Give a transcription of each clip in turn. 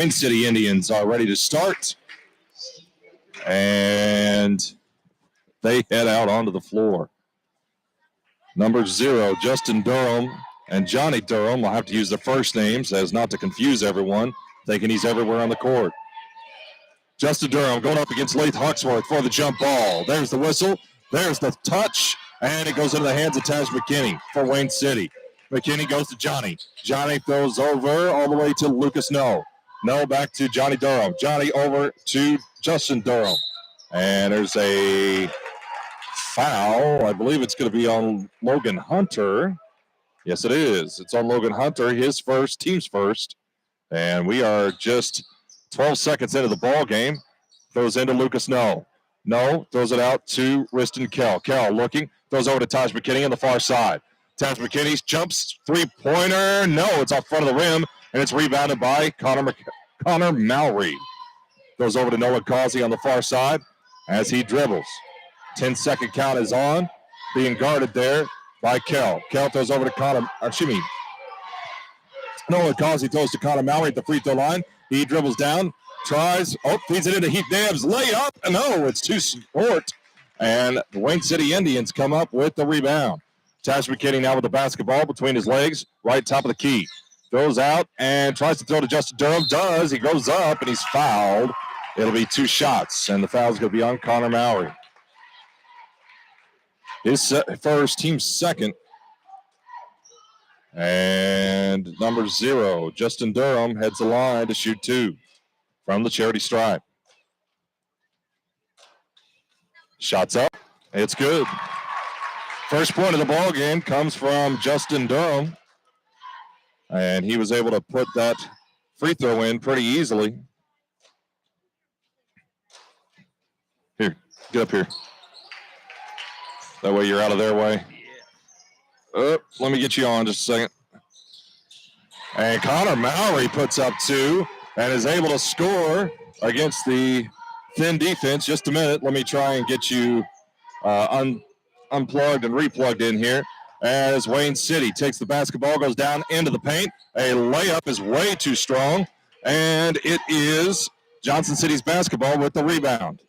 Wayne City Indians are ready to start. And they head out onto the floor. Number 0, Justin Durham and Johnny Durham will have to use their first names as not to confuse everyone, thinking he's everywhere on the court. Justin Durham going up against Lath Hawksworth for the jump ball. There's the whistle. There's the touch. And it goes into the hands of Taj McKinney for Wayne City. McKinney goes to Johnny. Johnny throws over all the way to Lucas No. No back to Johnny Durham. Johnny over to Justin Durham. And there's a foul. I believe it's going to be on Logan Hunter. Yes, it is. It's on Logan Hunter, his first, team's first. And we are just 12 seconds into the ball game. Throws into Lucas No. No, throws it out to Riston Kell. Kell looking, throws over to Taj McKinney on the far side. Taj McKinney's jumps, three-pointer. No, it's off front of the rim, and it's rebounded by Connor Mallory. Goes over to Nolan Carlsey on the far side as he dribbles. 10-second count is on, being guarded there by Kell. Kell throws over to Nolan Carlsey throws to Connor Mallory at the free throw line. He dribbles down, tries, feeds it into Heath Dams, layup. No, it's too short. And the Wayne City Indians come up with the rebound. Taj McKinney now with the basketball between his legs, right top of the key. Throws out and tries to throw to Justin Durham. Does. He goes up and he's fouled. It'll be 2 shots, and the foul's going to be on Connor Mallory. His first, team's second. And number 0, Justin Durham, heads the line to shoot 2 from the charity stripe. Shots up. It's good. First point of the ball game comes from Justin Durham. And he was able to put that free throw in pretty easily. Here, get up here. That way you're out of their way. Let me get you on just a second. And Connor Mallory puts up 2 and is able to score against the thin defense. Just a minute. Let me try and get you unplugged and replugged in here. As Wayne City takes the basketball, goes down into the paint. A layup is way too strong. And it is Johnson City's basketball with the rebound.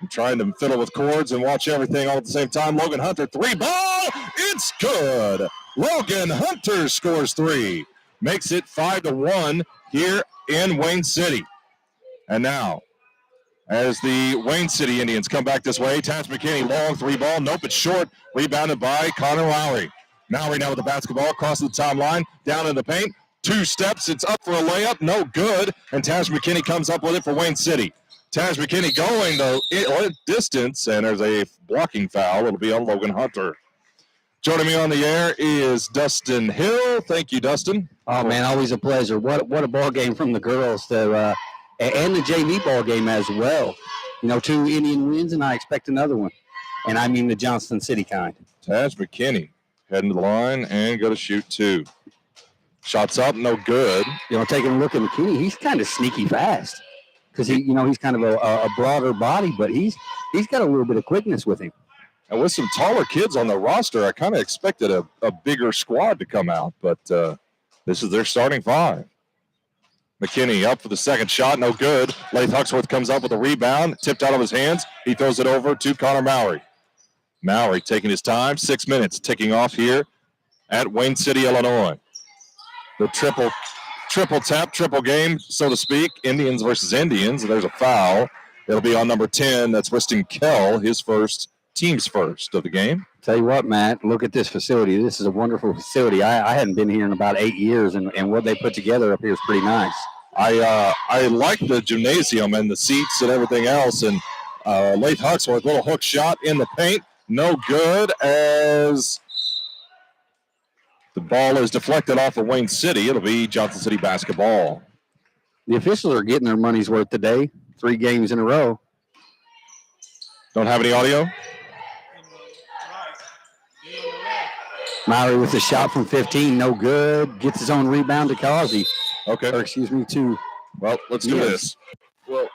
I'm trying to fiddle with chords and watch everything all at the same time. Logan Hunter, 3 ball. It's good. Logan Hunter scores 3. Makes it 5-1 here in Wayne City. And now, as the Wayne City Indians come back this way, Taj McKinney, long 3 ball. Nope, it's short. Rebounded by Connor Mallory. Mallory now with the basketball, across the timeline, down in the paint. 2 steps, it's up for a layup. No good. And Taj McKinney comes up with it for Wayne City. Taj McKinney going the distance, and there's a blocking foul. It'll be on Logan Hunter. Joining me on the air is Dustin Hill. Thank you, Dustin. Oh, man, always a pleasure. What a ball game from the girls and the JV ball game as well. 2 Indian wins, and I expect another one. And I mean the Johnson City kind. Taj McKinney heading to the line and going to shoot 2. Shots up, no good. Taking a look at McKinney, he's kind of sneaky fast. Because he's kind of a broader body, but he's got a little bit of quickness with him. And with some taller kids on the roster, I kind of expected a bigger squad to come out, but this is their starting 5. McKinney up for the second shot, no good. Lath Hawksworth comes up with a rebound, tipped out of his hands. He throws it over to Connor Mallory. Mallory taking his time, 6 minutes ticking off here at Wayne City, Illinois. The triple tap, triple game, so to speak. Indians versus Indians. There's a foul. It'll be on number 10. That's Riston Kell, his first, team's first of the game. Tell you what, Matt, look at this facility. This is a wonderful facility. I hadn't been here in about 8 years, and what they put together up here is pretty nice. I like the gymnasium and the seats and everything else. And Lath Hawksworth, little hook shot in the paint. No good, as the ball is deflected off of Wayne City. It'll be Johnson City basketball. The officials are getting their money's worth today. 3 games in a row. Don't have any audio? Mallory with a shot from 15, no good. Gets his own rebound to Causey. Okay. Or excuse me, to. Well, let's do this. Well.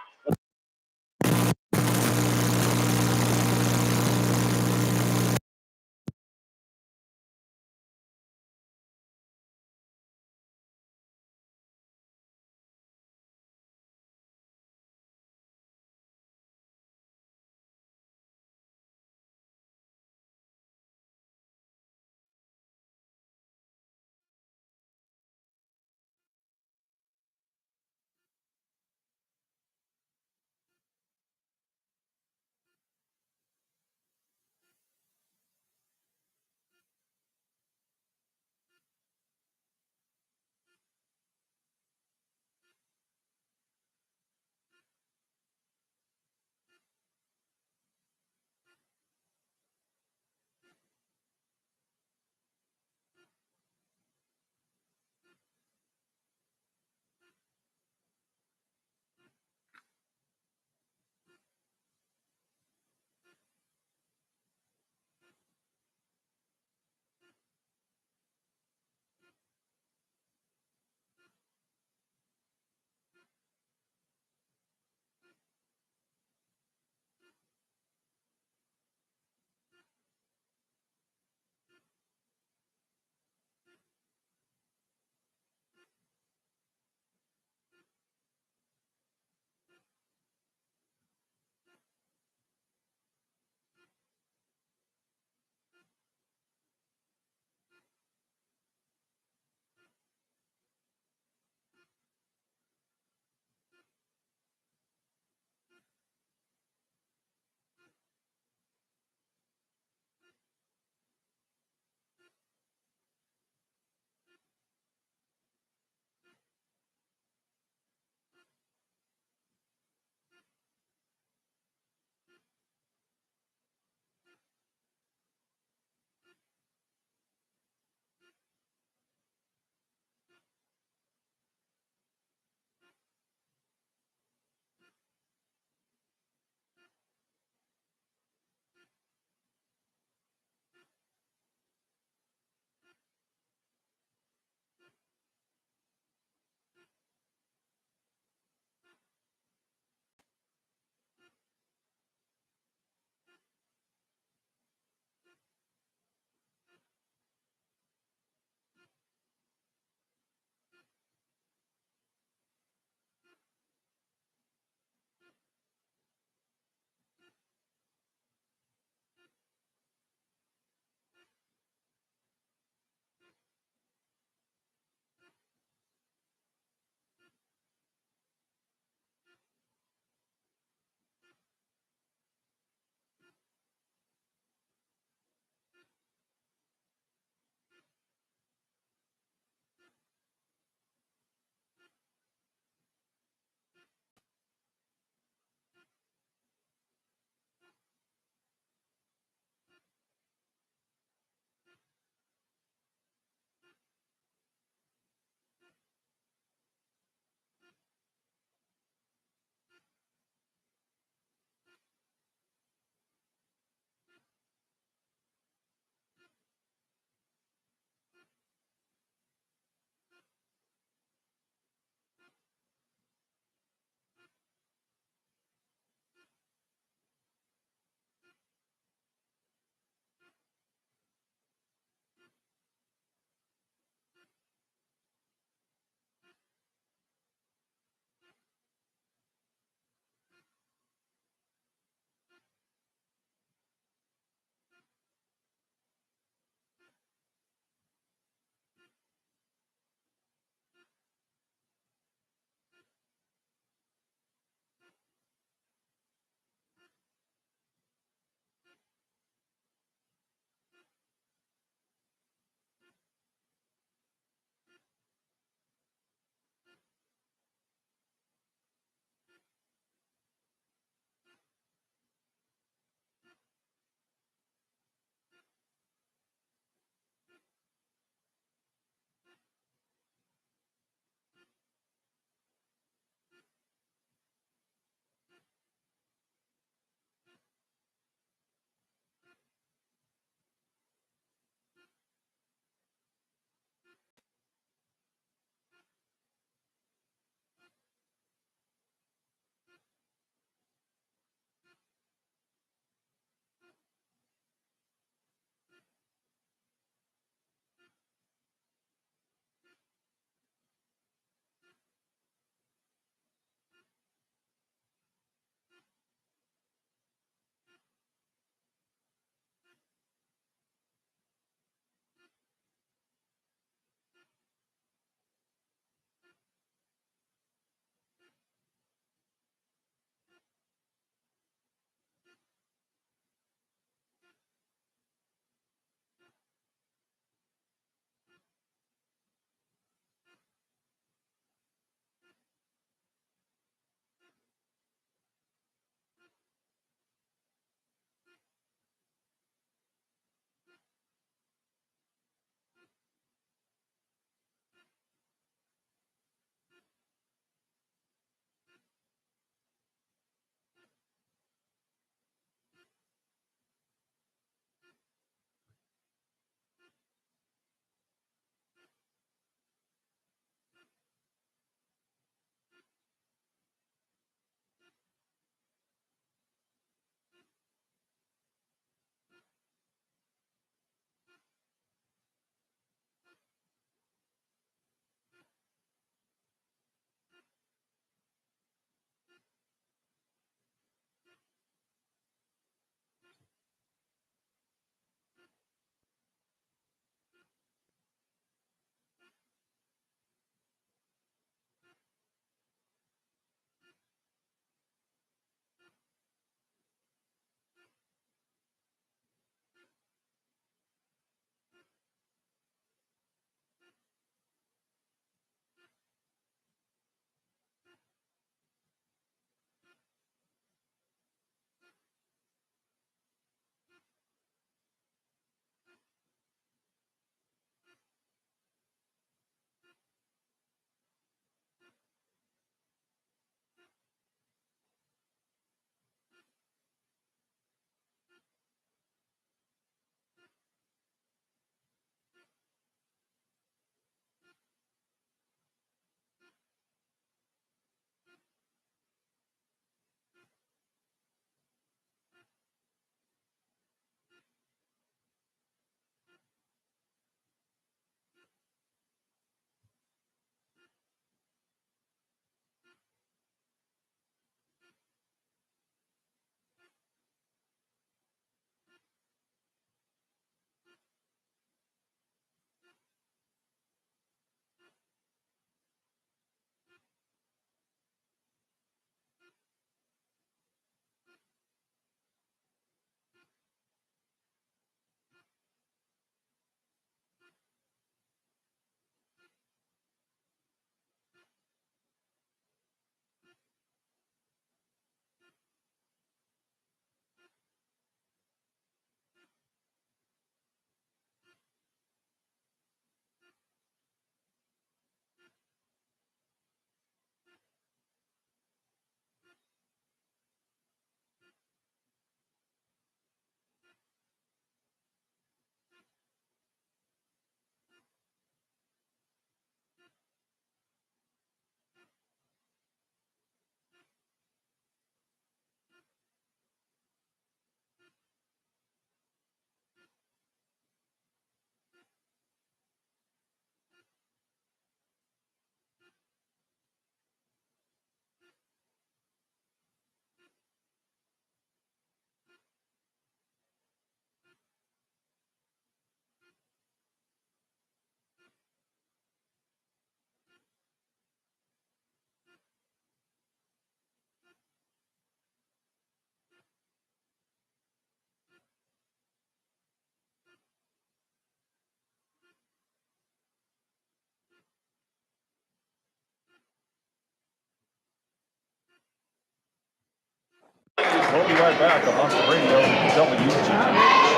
We'll be right back on Monster Radio WGT.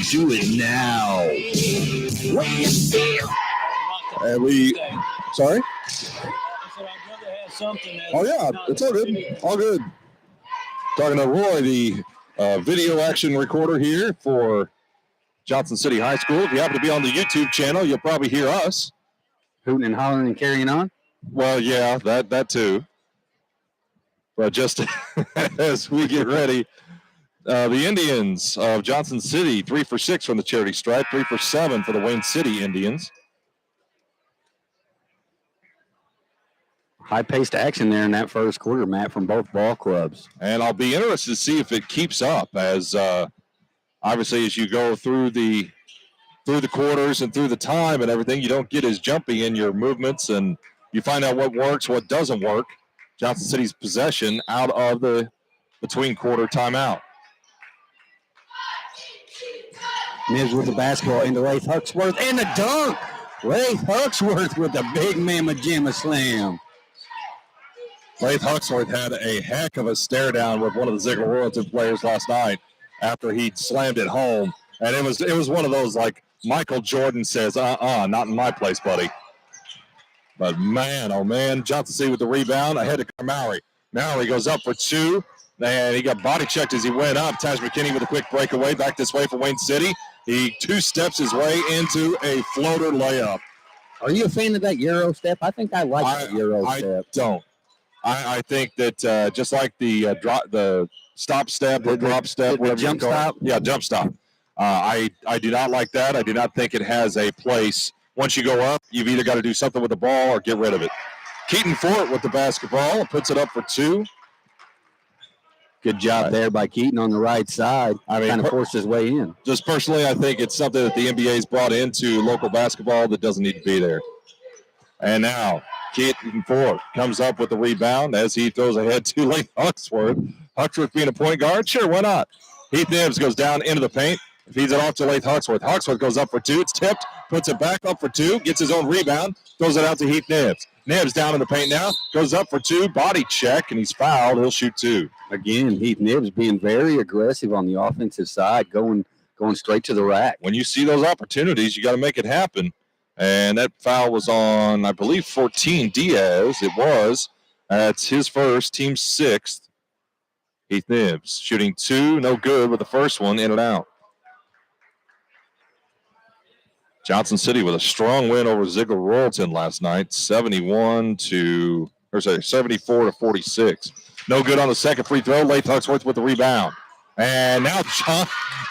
Do it now. What you feel? Sorry? Oh, yeah, it's all good. All good. Talking to Roy, the video action recorder here for Johnson City High School. If you happen to be on the YouTube channel, you'll probably hear us. Hooting and hollering and carrying on? Well, yeah, that too. But just as we get ready, the Indians of Johnson City, 3 for 6 from the charity stripe, 3 for 7 for the Wayne City Indians. High-paced action there in that first quarter, Matt, from both ball clubs. And I'll be interested to see if it keeps up as obviously as you go through the quarters and through the time and everything, you don't get as jumpy in your movements and you find out what works, what doesn't work. Johnson City's possession out of the between quarter timeout. Nibs with the basketball into Lath Huxworth and the dunk. Lath Huxworth with the big mamma jamma slam. Lath Huxworth had a heck of a stare down with one of the Ziegler Royalton players last night after he slammed it home. And it was one of those like Michael Jordan says, not in my place, buddy. But man, oh man, Johnson City with the rebound ahead to Mallory. Mallory goes up for 2. And he got body checked as he went up. Taj McKinney with a quick breakaway back this way for Wayne City. He 2 steps his way into a floater layup. Are you a fan of that Euro step? I think I like the Euro step. I don't. I think that just like the stop step or drop step, the jump stop. Yeah, jump stop. I do not like that. I do not think it has a place. Once you go up, you've either got to do something with the ball or get rid of it. Keaton Fort with the basketball puts it up for 2. Good job there by Keaton on the right side. I mean, kind of forced his way in. Just personally, I think it's something that the NBA's brought into local basketball that doesn't need to be there. And now Keaton Ford comes up with the rebound as he throws ahead to Lath Huxworth. Huxworth being a point guard, sure, why not? Heath Nibbs goes down into the paint, feeds it off to Lath Huxworth. Huxworth goes up for 2. It's tipped, puts it back up for 2, gets his own rebound, throws it out to Heath Nibbs. Nibbs down in the paint now, goes up for 2, body check, and he's fouled. He'll shoot 2. Again, Heath Nibbs being very aggressive on the offensive side, going straight to the rack. When you see those opportunities, you got to make it happen. And that foul was on, I believe, 14 Diaz. It was. That's his first, team 6th. Heath Nibbs shooting 2, no good with the first one, in and out. Johnson City with a strong win over Ziegler Royalton last night, 74 to 46. No good on the second free throw. Lath Huxworth with the rebound. And now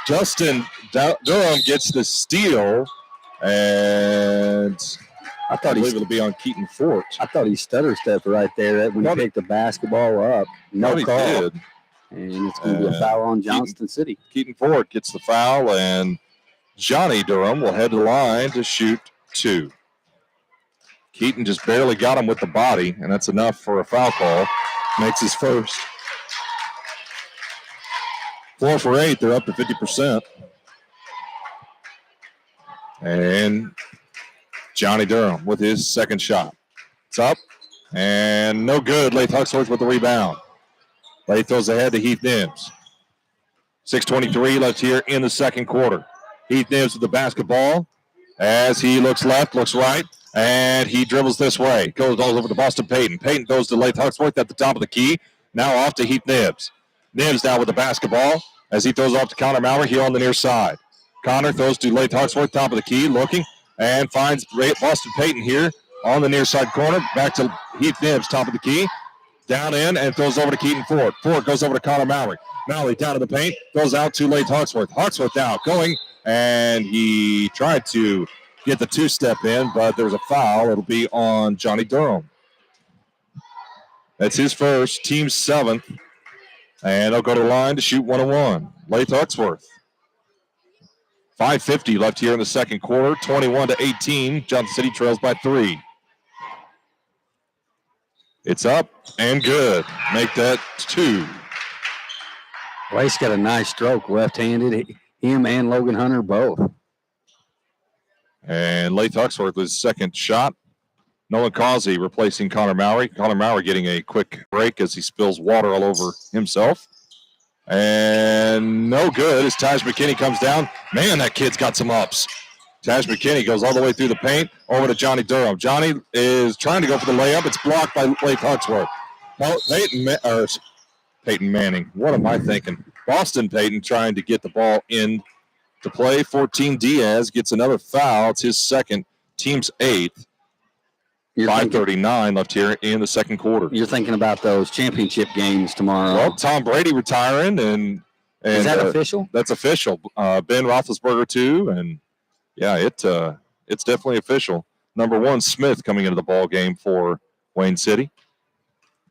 Justin Durham gets the steal. And I believe it'll be on Keaton Fort. I thought he stutter stepped right there when he picked the basketball up. No call. Did. And it's going to be a foul on Johnston City. Keaton Fort gets the foul, and Johnny Durham will head to the line to shoot 2. Keaton just barely got him with the body, and that's enough for a foul call. Makes his first. 4 for 8. They're up to 50%. And Johnny Durham with his second shot. It's up, and no good. Lath Huxworth with the rebound. Lath throws ahead to Heath Nibbs. 6:23 left here in the second quarter. Heath Nibbs with the basketball as he looks left, looks right, and he dribbles this way. Goes all over to Boston Payton. Payton goes to Lath Huxworth at the top of the key. Now off to Heath Nibbs. Nibbs now with the basketball as he throws off to Connor Mallory here on the near side. Connor throws to Lath Huxworth, top of the key, looking, and finds Boston Payton here on the near side corner. Back to Heath Nibbs, top of the key. Down in and throws over to Keaton Ford. Ford goes over to Connor Mallory. Mallory down to the paint, goes out to Lath Huxworth. Huxworth now going, and he tried to get the 2-step in, but there's a foul. It'll be on Johnny Durham. That's his first, team 7th, and they'll go to the line to shoot 1-on-1. Lath Huxworth. 5:50 left here in the second quarter. 21-18. Johnson City trails by 3. It's up and good. Make that 2. Wade's got a nice stroke, left-handed. Him and Logan Hunter both. And Lath Huxworth with his second shot. Nolan Carlsey replacing Connor Mowry. Connor Mowry getting a quick break as he spills water all over himself. And no good as Taj McKinney comes down. Man, that kid's got some ups. Taj McKinney goes all the way through the paint over to Johnny Durham. Johnny is trying to go for the layup. It's blocked by Lath Huxworth. No, Peyton Manning. What am I thinking? Boston Peyton trying to get the ball in to play. 14 Diaz gets another foul. It's his second, team's 8th. 5:39 left here in the second quarter. You're thinking about those championship games tomorrow. Well, Tom Brady retiring, and is that official? That's official. Ben Roethlisberger too, and yeah, it's definitely official. Number 1 Smith coming into the ball game for Wayne City.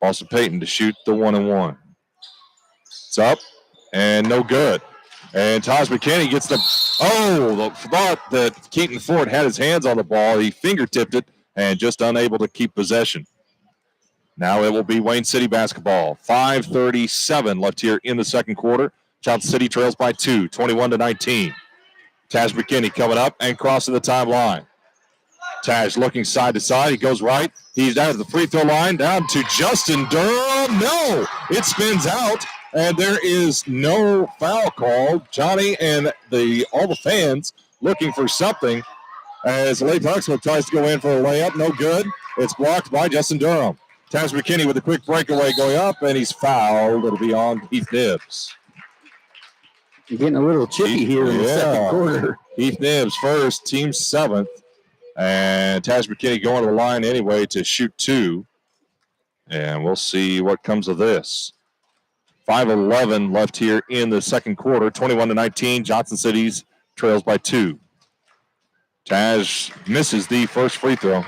Boston Peyton to shoot the 1-and-1. It's up and no good. And Taj McKinney gets the thought that Keaton Ford had his hands on the ball. He fingertipped it and just unable to keep possession. Now it will be Wayne City basketball. 5:37 left here in the second quarter. Johnson City trails by 2, 21-19. Taj McKinney coming up and crossing the timeline. Taj looking side to side. He goes right. He's down at the free throw line. Down to Justin Durham. No, it spins out, and there is no foul called. Johnny and all the fans looking for something as Lath Huxworth tries to go in for a layup. No good. It's blocked by Justin Durham. Taj McKinney with a quick breakaway going up, and he's fouled. It'll be on Heath Nibbs. You're getting a little chippy here in the second quarter. Heath Nibbs first, team 7th. And Taj McKinney going to the line anyway to shoot 2. And we'll see what comes of this. 5:11 left here in the second quarter. 21-19. Johnson City's trails by 2. Taj misses the first free throw.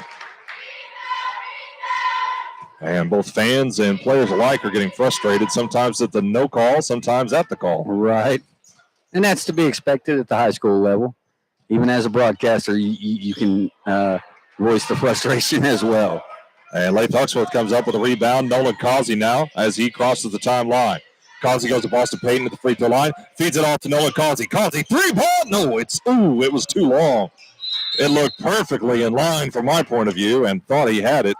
And both fans and players alike are getting frustrated, sometimes at the no call, sometimes at the call. Right. And that's to be expected at the high school level. Even as a broadcaster, you can voice the frustration as well. And Lath Huxworth comes up with a rebound. Nolan Carlsey now as he crosses the timeline. Carlsey goes to Boston Peyton at the free throw line. Feeds it off to Nolan Carlsey. Carlsey, 3-ball. No, it was too long. It looked perfectly in line from my point of view and thought he had it,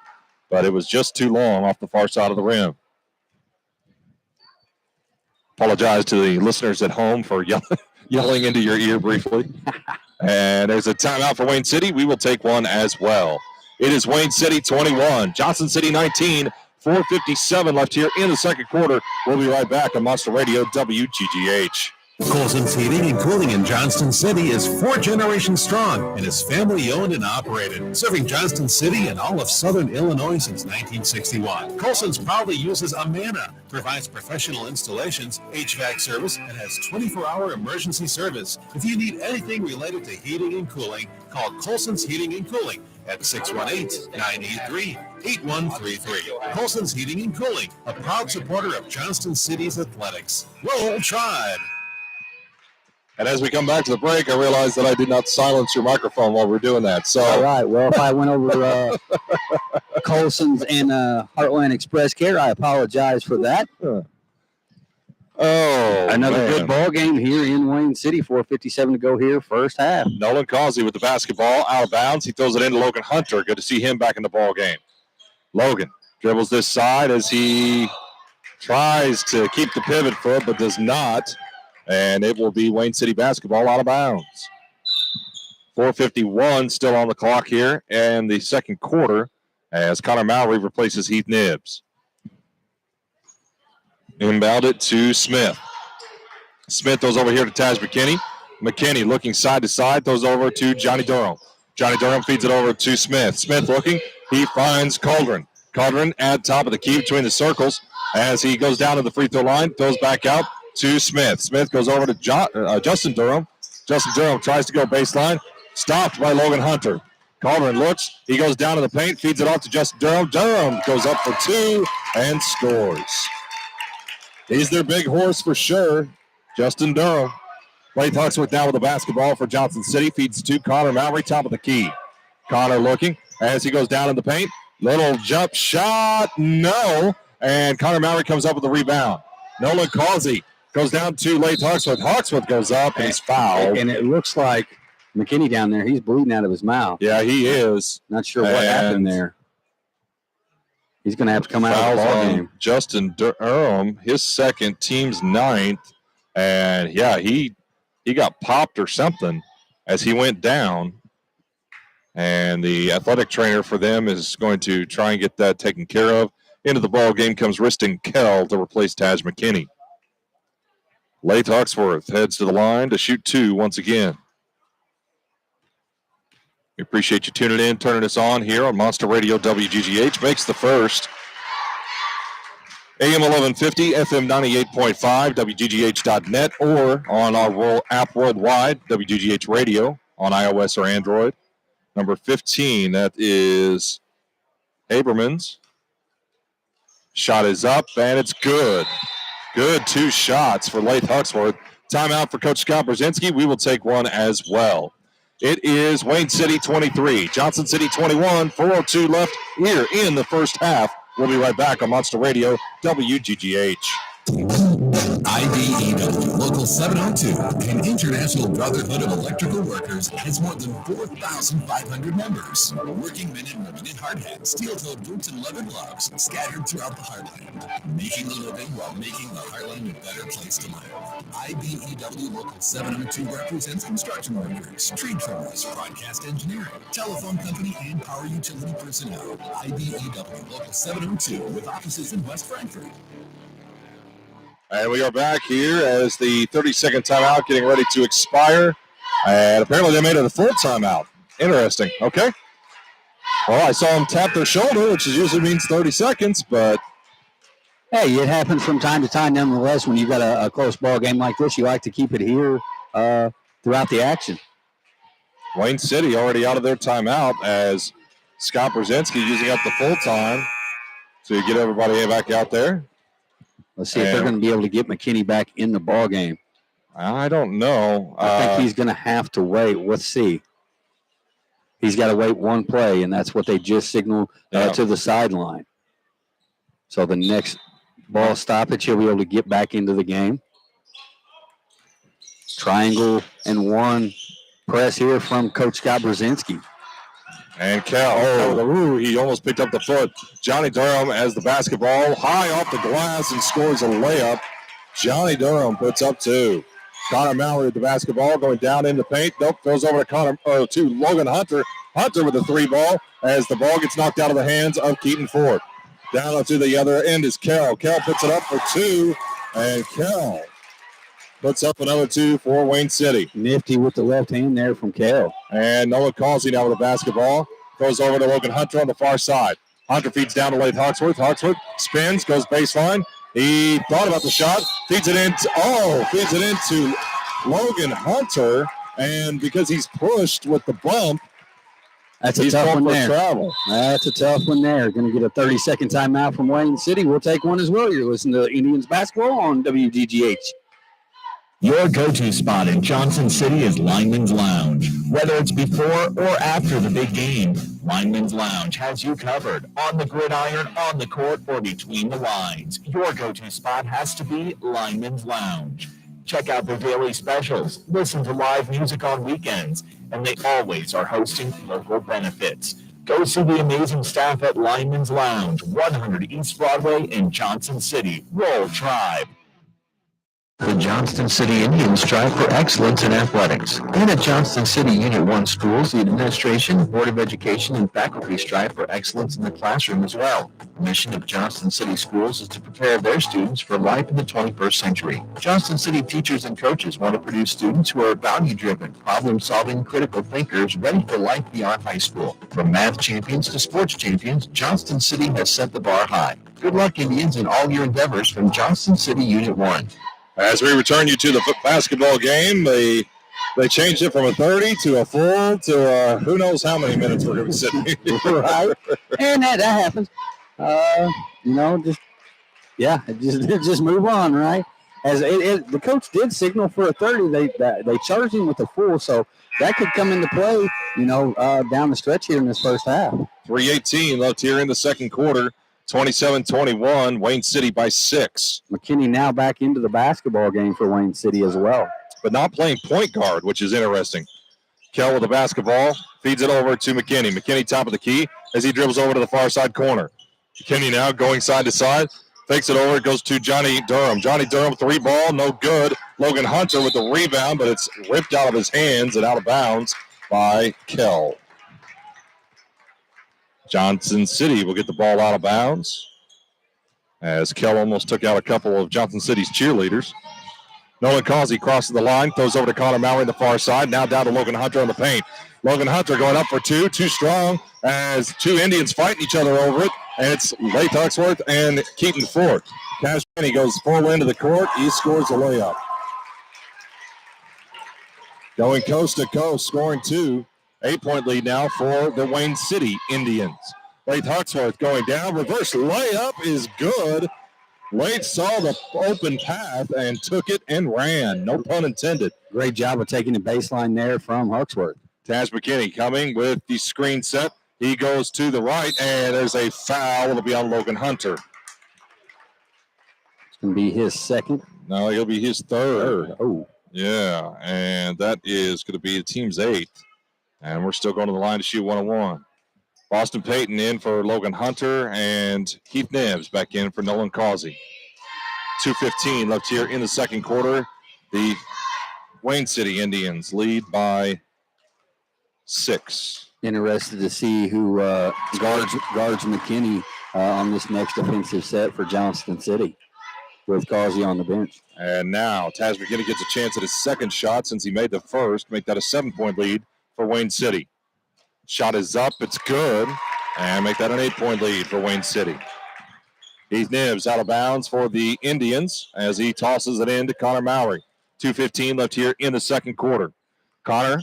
but it was just too long off the far side of the rim. Apologize to the listeners at home for yelling into your ear briefly. And there's a timeout for Wayne City. We will take one as well. It is Wayne City 21, Johnson City 19, 4:57 left here in the second quarter. We'll be right back on Monster Radio WGGH. Colson's Heating and Cooling in Johnston City is 4 generations strong and is family owned and operated, serving Johnston City and all of southern Illinois since 1961. Colson's proudly uses Amana, provides professional installations, HVAC service, and has 24-hour emergency service. If you need anything related to heating and cooling, call Colson's Heating and Cooling at 618-983-8133. Colson's Heating and Cooling, a proud supporter of Johnston City's athletics. Roll Tribe! And as we come back to the break, I realized that I did not silence your microphone while we're doing that. So, all right. Well, if I went over Colson's and Heartland Express Care, I apologize for that. Another good ball game here in Wayne City. 4:57 to go here, first half. Nolan Carlsey with the basketball out of bounds. He throws it into Logan Hunter. Good to see him back in the ball game. Logan dribbles this side as he tries to keep the pivot foot, but does not. And it will be Wayne City basketball out of bounds. 4:51 still on the clock here in the second quarter as Connor Mowry replaces Heath Nibbs. Inbound it to Smith. Smith throws over here to Taj McKinney. McKinney looking side to side, throws over to Johnny Durham. Johnny Durham feeds it over to Smith. Smith looking, he finds Cauldron. Cauldron at top of the key between the circles as he goes down to the free throw line, throws back out to Smith. Smith goes over to Justin Durham. Justin Durham tries to go baseline, stopped by Logan Hunter. Cauldron looks, he goes down to the paint, feeds it off to Justin Durham. Durham goes up for 2 and scores. He's their big horse for sure, Justin Durham. Blake Huxworth now with the basketball for Johnson City. Feeds to Connor Mowry, top of the key. Connor looking as he goes down in the paint. Little jump shot, no. And Connor Mowry comes up with the rebound. Nolan Carlsey goes down to Blake Huxworth. Huxworth goes up and he's fouled. And it looks like McKinney down there, he's bleeding out of his mouth. Yeah, he is. Not sure what happened there. He's going to have to come out of the ball game. Justin Durham, his second, team's 9th. And, yeah, he got popped or something as he went down. And the athletic trainer for them is going to try and get that taken care of. Into the ball game comes Riston Kell to replace Taj McKinney. Lath Huxworth heads to the line to shoot 2 once again. We appreciate you tuning in, turning us on here on Monster Radio WGGH. Makes the first. AM 1150, FM 98.5, WGGH.net, or on our app worldwide, WGGH Radio, on iOS or Android. Number 15, that is Haberman's. Shot is up, and it's good. Good 2 shots for Lath Huxworth. Timeout for Coach Scott Berzinski. We will take one as well. It is Wayne City 23, Johnson City 21, 4:02 left here in the first half. We'll be right back on Monster Radio, WGGH. IBEW Local 702, an international brotherhood of electrical workers, has more than 4,500 members. Working men and women in hard hats, steel-toed boots, and leather gloves scattered throughout the heartland, making a living while making the heartland a better place to live. IBEW Local 702 represents construction workers, tree trimmers, broadcast engineering, telephone company, and power utility personnel. IBEW Local 702 with offices in West Frankfort. And we are back here as the 30-second timeout getting ready to expire. And apparently they made it a full timeout. Interesting. Okay. Well, I saw them tap their shoulder, which usually means 30 seconds, but... Hey, it happens from time to time nonetheless. When you've got a close ball game like this, you like to keep it here throughout the action. Wayne City already out of their timeout as Scott Berzinski using up the full time to get everybody back out there. Let's see if they're going to be able to get McKinney back in the ball game. I don't know. I think he's going to have to wait. Let's see. He's got to wait one play, and that's what they just signaled to the sideline. So the next ball stoppage, he'll be able to get back into the game. Triangle and 1 press here from Coach Scott Berzinski. And Cal, he almost picked up the foot. Johnny Durham has the basketball high off the glass and scores a layup. Johnny Durham puts up 2. Connor Mowry with the basketball going down in the paint. Nope, goes over to Logan Hunter. Hunter with the 3 ball as the ball gets knocked out of the hands of Keaton Ford. Down to the other end is Cal. Cal puts it up for 2, and Cal puts up another 2 for Wayne City. Nifty with the left hand there from Cal. And Nolan Carlsey now with the basketball. Goes over to Logan Hunter on the far side. Hunter feeds down to Lath Huxworth. Huxworth spins, goes baseline. He thought about the shot. Feeds it into Logan Hunter. And because he's pushed with the bump, that's a tough one there. That's a tough one there. Going to get a 30-second timeout from Wayne City. We'll take one as well. You're listening to Indians basketball on WGGH. Your go-to spot in Johnson City is Lineman's Lounge. Whether it's before or after the big game, Lineman's Lounge has you covered. On the gridiron, on the court, or between the lines. Your go-to spot has to be Lineman's Lounge. Check out their daily specials, listen to live music on weekends, and they always are hosting local benefits. Go see the amazing staff at Lineman's Lounge, 100 East Broadway in Johnson City. Roll Tribe. The Johnston City Indians strive for excellence in athletics. And at Johnston City Unit 1 schools, the administration, Board of Education, and faculty strive for excellence in the classroom as well. The mission of Johnston City schools is to prepare their students for life in the 21st century. Johnston City teachers and coaches want to produce students who are value-driven, problem-solving, critical thinkers ready for life beyond high school. From math champions to sports champions, Johnston City has set the bar high. Good luck, Indians, in all your endeavors from Johnston City Unit 1. As we return you to the basketball game, they changed it from a 30 to a full to who knows how many minutes we're going to be sitting here. Right. And that happens. Just move on, right? As the coach did signal for a 30, they charged him with a full, so that could come into play, down the stretch here in this first half. 3:18 left here in the second quarter. 27-21, Wayne City by 6. McKinney now back into the basketball game for Wayne City as well. But not playing point guard, which is interesting. Kell with the basketball, feeds it over to McKinney. McKinney top of the key as he dribbles over to the far side corner. McKinney now going side to side, fakes it over, it goes to Johnny Durham. Johnny Durham, 3 ball, no good. Logan Hunter with the rebound, but it's ripped out of his hands and out of bounds by Kell. Johnson City will get the ball out of bounds as Kell almost took out a couple of Johnson City's cheerleaders. Nolan Carlsey crosses the line, throws over to Connor Mowry on the far side. Now down to Logan Hunter on the paint. Logan Hunter going up for 2, too strong as 2 Indians fighting each other over it. And it's Leigh Tuxworth and Keaton Ford. Cash Penny goes full into the court. He scores a layup. Going coast to coast, scoring 2. 8-point lead now for the Wayne City Indians. Leigh Tuxworth going down. Reverse layup is good. Leigh saw the open path and took it and ran. No pun intended. Great job of taking the baseline there from Huxworth. Taj McKinney coming with the screen set. He goes to the right, and there's a foul. It'll be on Logan Hunter. It's going to be his second. No, it'll be his third. Oh. Yeah, and that is going to be the team's 8th. And we're still going to the line to shoot 1-on-1. Boston Payton in for Logan Hunter, and Heath Nibbs back in for Nolan Carlsey. 2:15 left here in the second quarter. The Wayne City Indians lead by 6. Interested to see who guards McKinney on this next offensive set for Johnston City with Causey on the bench. And now Taj McKinney gets a chance at his second shot since he made the first. Make that a 7-point lead for Wayne City. Shot is up. It's good. And make that an 8-point lead for Wayne City. Heath Nibbs out of bounds for the Indians as he tosses it in to Connor Mowry. 2:15 left here in the second quarter. Connor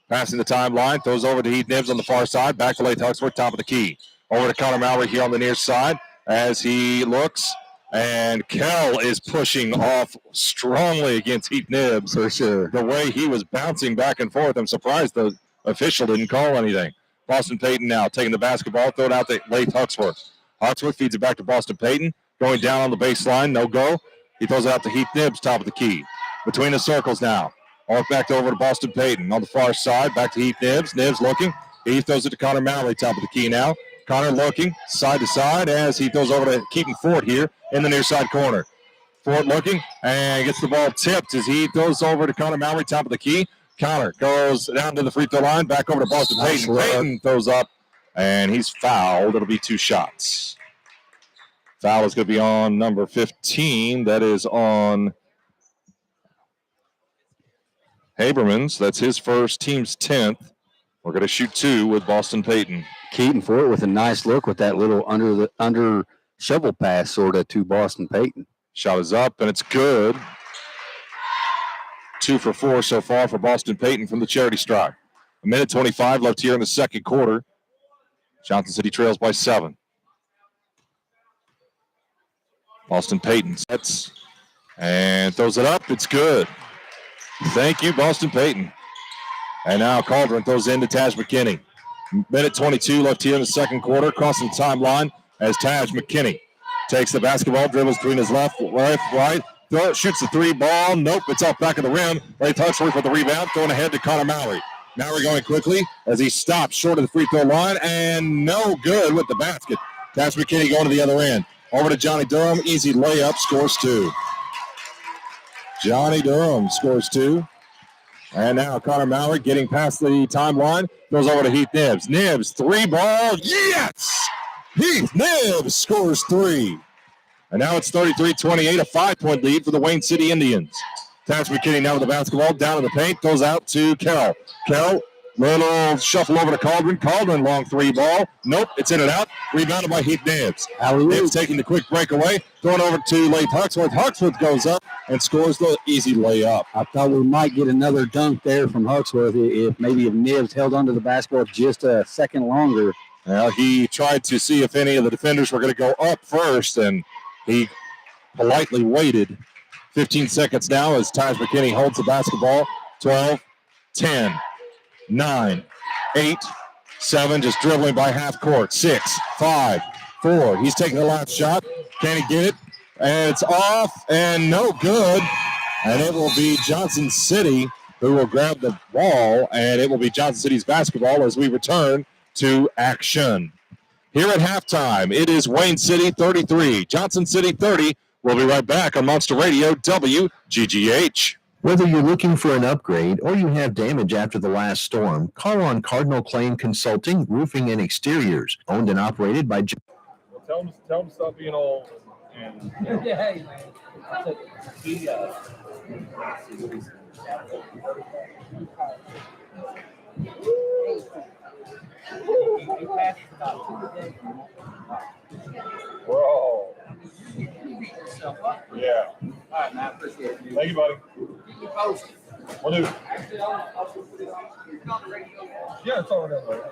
passing the timeline, throws over to Heath Nibbs on the far side. Back to Leigh Tuxworth, top of the key. Over to Connor Mowry here on the near side as he looks. And Kell is pushing off strongly against Heath Nibbs. For sure. The way he was bouncing back and forth, I'm surprised the official didn't call anything. Boston Payton now taking the basketball, throw it out to Leigh Tuxworth. Tuxworth feeds it back to Boston Payton. Going down on the baseline, no go. He throws it out to Heath Nibbs, top of the key. Between the circles now. All back over to Boston Payton. On the far side, back to Heath Nibbs. Nibbs looking. He throws it to Connor Mowry, top of the key now. Connor looking side to side as he throws over to Keaton Ford here in the near side corner. Ford looking and gets the ball tipped as he throws over to Connor Mowry, top of the key. Connor goes down to the free throw line, back over to Boston Payton. Payton throws up, and he's fouled. It'll be 2 shots. Foul is going to be on number 15. That is on Haberman's. That's his first, team's 10th. We're going to shoot 2 with Boston Payton. Keaton Ford with a nice look with that little under shovel pass sort of to Boston Payton. Shot is up, and it's good. 2 for 4 so far for Boston Payton from the charity stripe. 1:25 left here in the second quarter. Johnson City trails by 7. Boston Payton sets and throws it up. It's good. Thank you, Boston Payton. And now Caldron throws in to Taj McKinney. 1:22 left here in the second quarter. Crossing the timeline as Taj McKinney takes the basketball, dribbles between his left, right. Shoots the 3 ball. Nope, it's off back of the rim. Leigh Tuxworth with the rebound, throwing ahead to Connor Mowry. Mowry going quickly as he stops short of the free throw line, and no good with the basket. Taj McKinney going to the other end. Over to Johnny Durham. Easy layup, scores 2. Johnny Durham scores 2. And now Connor Mowry getting past the timeline. Goes over to Heath Nibbs. Nibbs, 3 ball. Yes! Heath Nibbs scores 3. And now it's 33-28, a 5-point lead for the Wayne City Indians. Taj McKinney now with the basketball, down in the paint, goes out to Kell. Kell, little shuffle over to Caldron. Caldron, long 3 ball. Nope, it's in and out. Rebounded by Heath Nibbs. Nibbs taking the quick breakaway, throwing over to Leigh Tuxworth. Huxworth goes up and scores the easy layup. I thought we might get another dunk there from Huxworth if Nibbs held onto the basketball just a second longer. Well, he tried to see if any of the defenders were going to go up first, and he politely waited 15 seconds now as Tyus McKinney holds the basketball. 12, 10, 9, 8, 7, just dribbling by half court. 6, 5, 4. He's taking the last shot. Can he get it? And it's off and no good. And it will be Johnson City who will grab the ball, and it will be Johnson City's basketball as we return to action. Here at halftime, it is Wayne City 33, Johnson City 30. We'll be right back on Monster Radio WGGH. Whether you're looking for an upgrade or you have damage after the last storm, call on Cardinal Claim Consulting, Roofing and Exteriors, owned and operated by Well, tell him stop being old. And Yeah, man. He, Whoa. Yeah. All right, man. I appreciate it. Thank you, buddy. Keep me posted. Will do. Actually, I'll put it on the radio. Yeah, it's all right.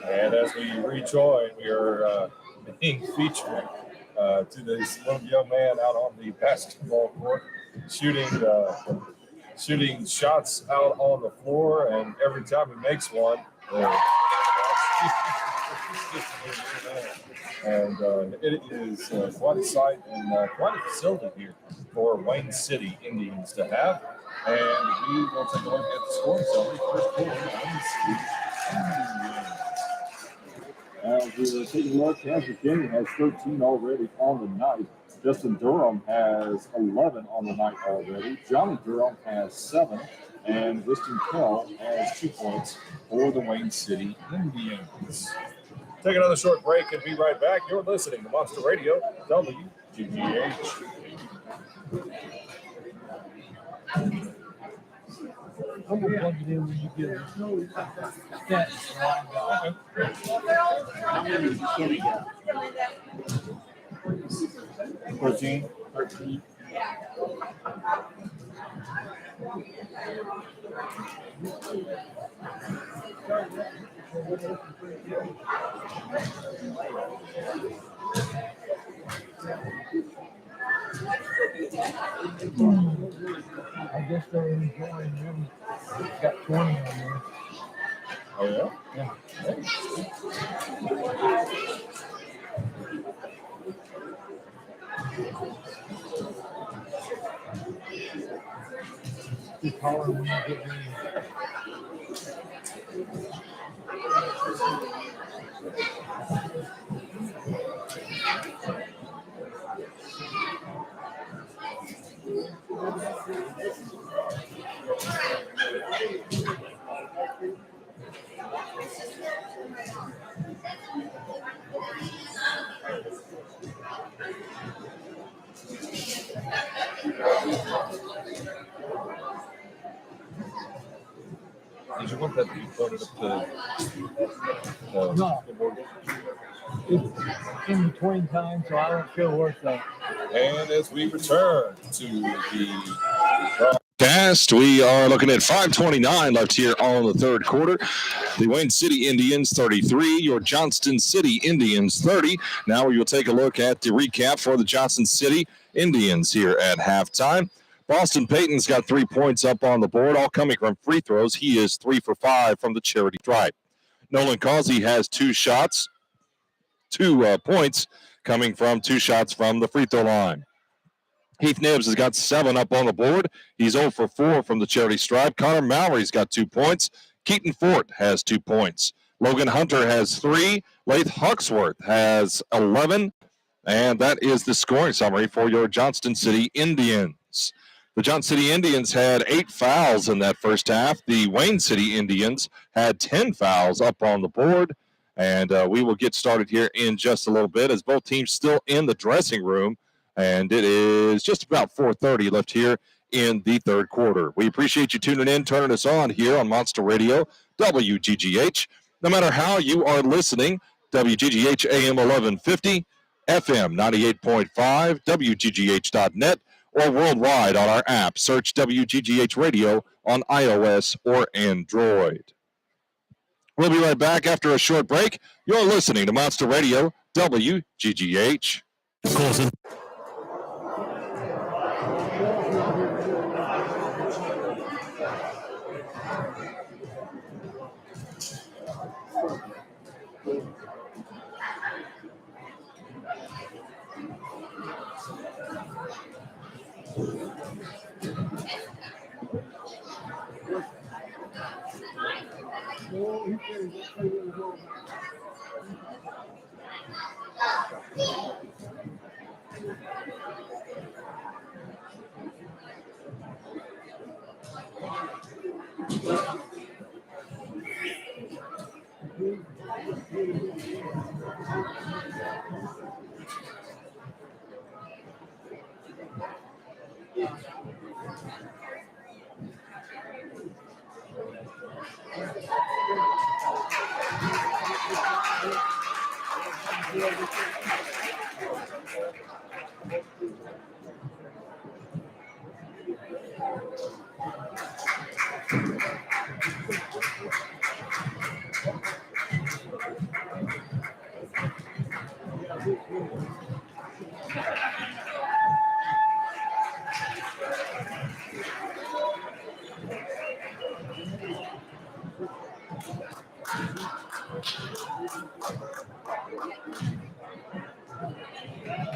And as we rejoin, we are being featured to this little young man out on the basketball court, shooting shots out on the floor, and every time he makes one, and it is quite a sight and quite a facility here for Wayne City Indians to have. And we will take a look at the scoring summary. First quarter, Wayne City Indians. As we're taking a look, Tyus McKinney has 13 already on the night. Justin Durham has 11 on the night already. Johnny Durham has 7. And Riston Kell has 2 points for the Wayne City Indians. Take another short break and be right back. You're listening to Monster Radio, WGGH. I'm gonna plug it in when you get it. That's how many McKinney got? 13. I guess they're enjoying them. Got 20 on there. Oh, yeah? Yeah. Just holler when you get in. Did you want that to be floated up to No. It's in between time, so I don't feel worth that. And as we return to the broadcast, we are looking at 5:29 left here on the third quarter. The Wayne City Indians 33, your Johnston City Indians 30. Now we will take a look at the recap for the Johnston City Indians here at halftime. Boston Payton's got 3 points up on the board, all coming from free throws. He is 3 for 5 from the charity stripe. Nolan Carlsey has 2 points coming from 2 shots from the free throw line. Heath Nibbs has got 7 up on the board. He's 0 for 4 from the charity stripe. Connor Mallory's got 2 points. Keaton Fort has 2 points. Logan Hunter has 3. Lath Huxworth has 11. And that is the scoring summary for your Johnston City Indians. The Johnston City Indians had 8 fouls in that first half. The Wayne City Indians had 10 fouls up on the board. And we will get started here in just a little bit as both teams still in the dressing room. And it is just about 4:30 left here in the third quarter. We appreciate you tuning in, turning us on here on Monster Radio, WGGH. No matter how you are listening, WGGH AM 1150, FM 98.5, WGGH.net, or worldwide on our app. Search WGGH Radio on iOS or Android. We'll be right back after a short break. You're listening to Monster Radio, WGGH. Colson.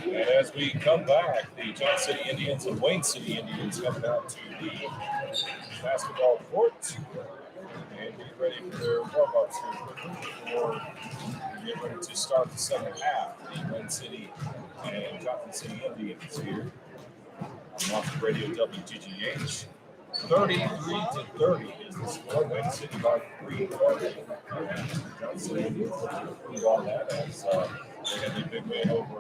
And as we come back, the Johnston City Indians and Wayne City Indians coming out to the basketball court and get ready for their warm-ups here quickly before we get ready to start the second half. The Wayne City and Johnston City Indians here on Monster Radio WGGH. 33-30 is the score. Wayne City by 3. Johnston City Indians lead on that as they had a big win over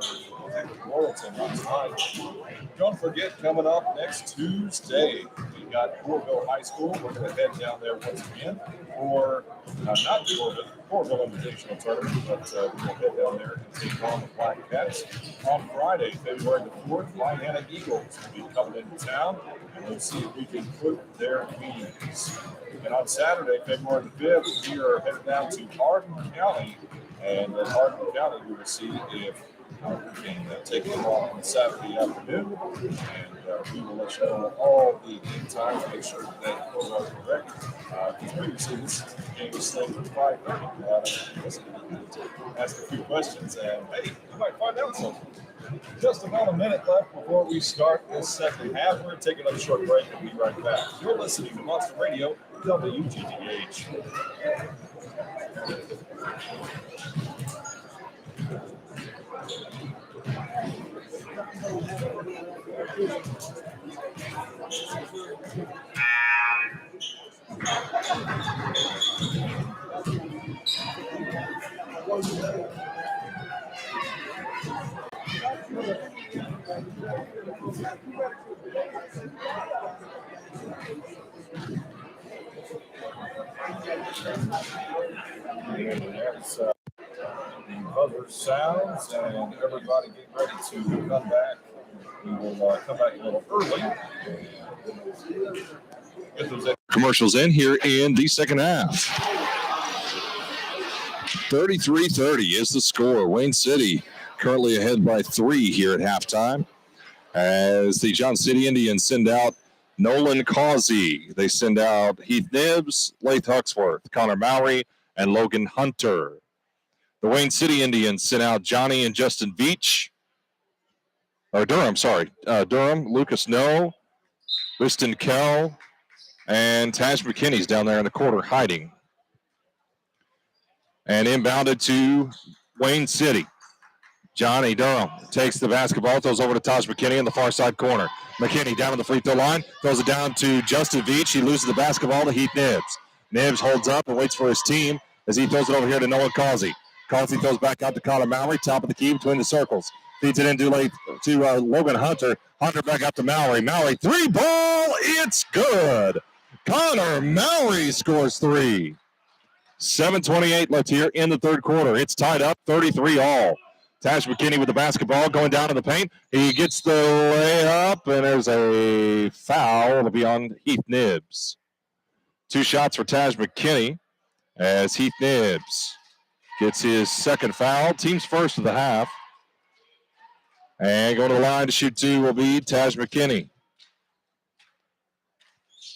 Laurelton last night. Don't forget, coming up next Tuesday, we've got Corville High School. We're going to head down there once again for, not Corville Invitational Tournament, but we'll head down there and take on the Black Cats. On Friday, February the 4th, Lynhanna Eagles will be coming into town, and we'll see if we can put their wings. And on Saturday, February the 5th, we are headed down to Hardin County. And in Hardin County, we will see if we can take them on Saturday afternoon. And we will let you know all the game times, make sure that they are correct. Because previously, this game was slated for 5:30. Ask a few questions, and hey, you might find out something. Just about a minute left before we start this second half. We're going to take another short break and be right back. You're listening to Monster Radio, WGGH. That's the buzzer sounds, and everybody get ready to come back. We will come back a little early. Get those commercials in here in the second half. 33-30 is the score. Wayne City currently ahead by 3 here at halftime as the Johnson City Indians send out Nolan Carlsey. They send out Heath Nibbs, Lath Huxworth, Connor Mowry, and Logan Hunter. The Wayne City Indians sent out Johnny and Justin Veach. Durham, Lucas No, Liston Kell, and Taj McKinney's down there in the corner hiding. And inbounded to Wayne City. Johnny Durham takes the basketball, throws over to Taj McKinney in the far side corner. McKinney down on the free throw line, throws it down to Justin Veach. He loses the basketball to Heath Nibbs. Nibbs holds up and waits for his team as he throws it over here to Nolan Carlsey. Carlsey throws back out to Connor Mowry, top of the key between the circles. Feeds it in to Logan Hunter. Hunter back up to Mowry. Mowry, 3-ball, it's good. Connor Mowry scores 3. 7:28 left here in the third quarter. It's tied up 33-all. Taj McKinney with the basketball going down to the paint. He gets the layup, and there's a foul. It'll be on Heath Nibbs. 2 shots for Taj McKinney as Heath Nibbs gets his second foul. Team's first of the half. And going to the line to shoot 2 will be Taj McKinney.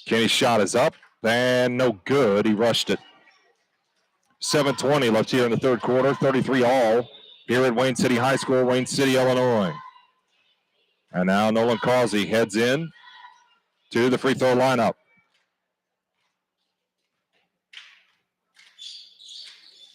Kenny's shot is up and no good. He rushed it. 7:20 left here in the third quarter. 33-all. Here at Wayne City High School, Wayne City, Illinois. And now Nolan Carlsey heads in to the free throw lineup.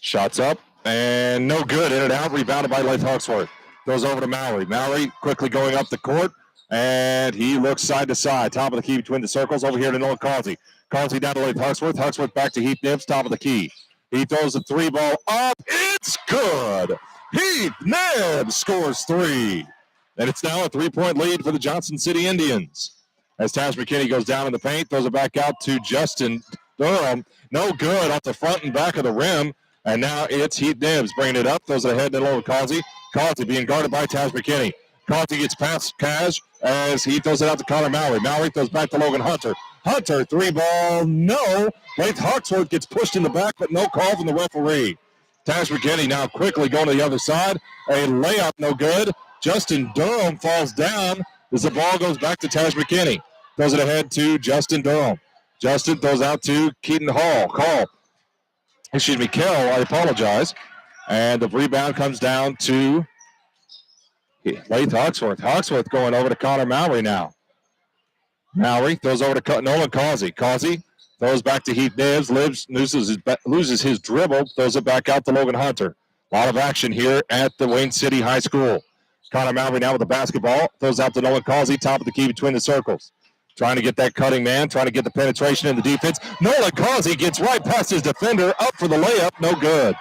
Shots up and no good. In and out, rebounded by Lath Huxworth. Goes over to Mowry. Mowry quickly going up the court, and he looks side to side. Top of the key between the circles. Over here to Nolan Carlsey. Carlsey down to Lath Huxworth. Huxworth back to Heath Nibbs, top of the key. He throws the 3-ball up. It's good. Heath Nibbs scores 3. And it's now a 3-point lead for the Johnson City Indians. As Taj McKinney goes down in the paint, throws it back out to Justin Durham. No good off the front and back of the rim. And now it's Heath Nibbs bringing it up. Throws it ahead to Nolan Carlsey. Carlsey being guarded by Taj McKinney. Carlsey gets past Cash as he throws it out to Connor Mowry. Mowry throws back to Logan Hunter. Hunter, 3-ball, no. Lath Huxworth gets pushed in the back, but no call from the referee. Taj McKinney now quickly going to the other side. A layup, no good. Justin Durham falls down as the ball goes back to Taj McKinney. Throws it ahead to Justin Durham. Justin throws out to Keaton Kell, I apologize. And the rebound comes down to Lath Huxworth. Huxworth going over to Connor Mowry now. Mowry throws over to Nolan Carlsey. Carlsey throws back to Heath Nibbs. Loses his dribble. Throws it back out to Logan Hunter. A lot of action here at the Wayne City High School. Connor Mowry now with the basketball. Throws out to Nolan Carlsey. Top of the key between the circles. Trying to get that cutting man. Trying to get the penetration in the defense. Nolan Carlsey gets right past his defender. Up for the layup. No good.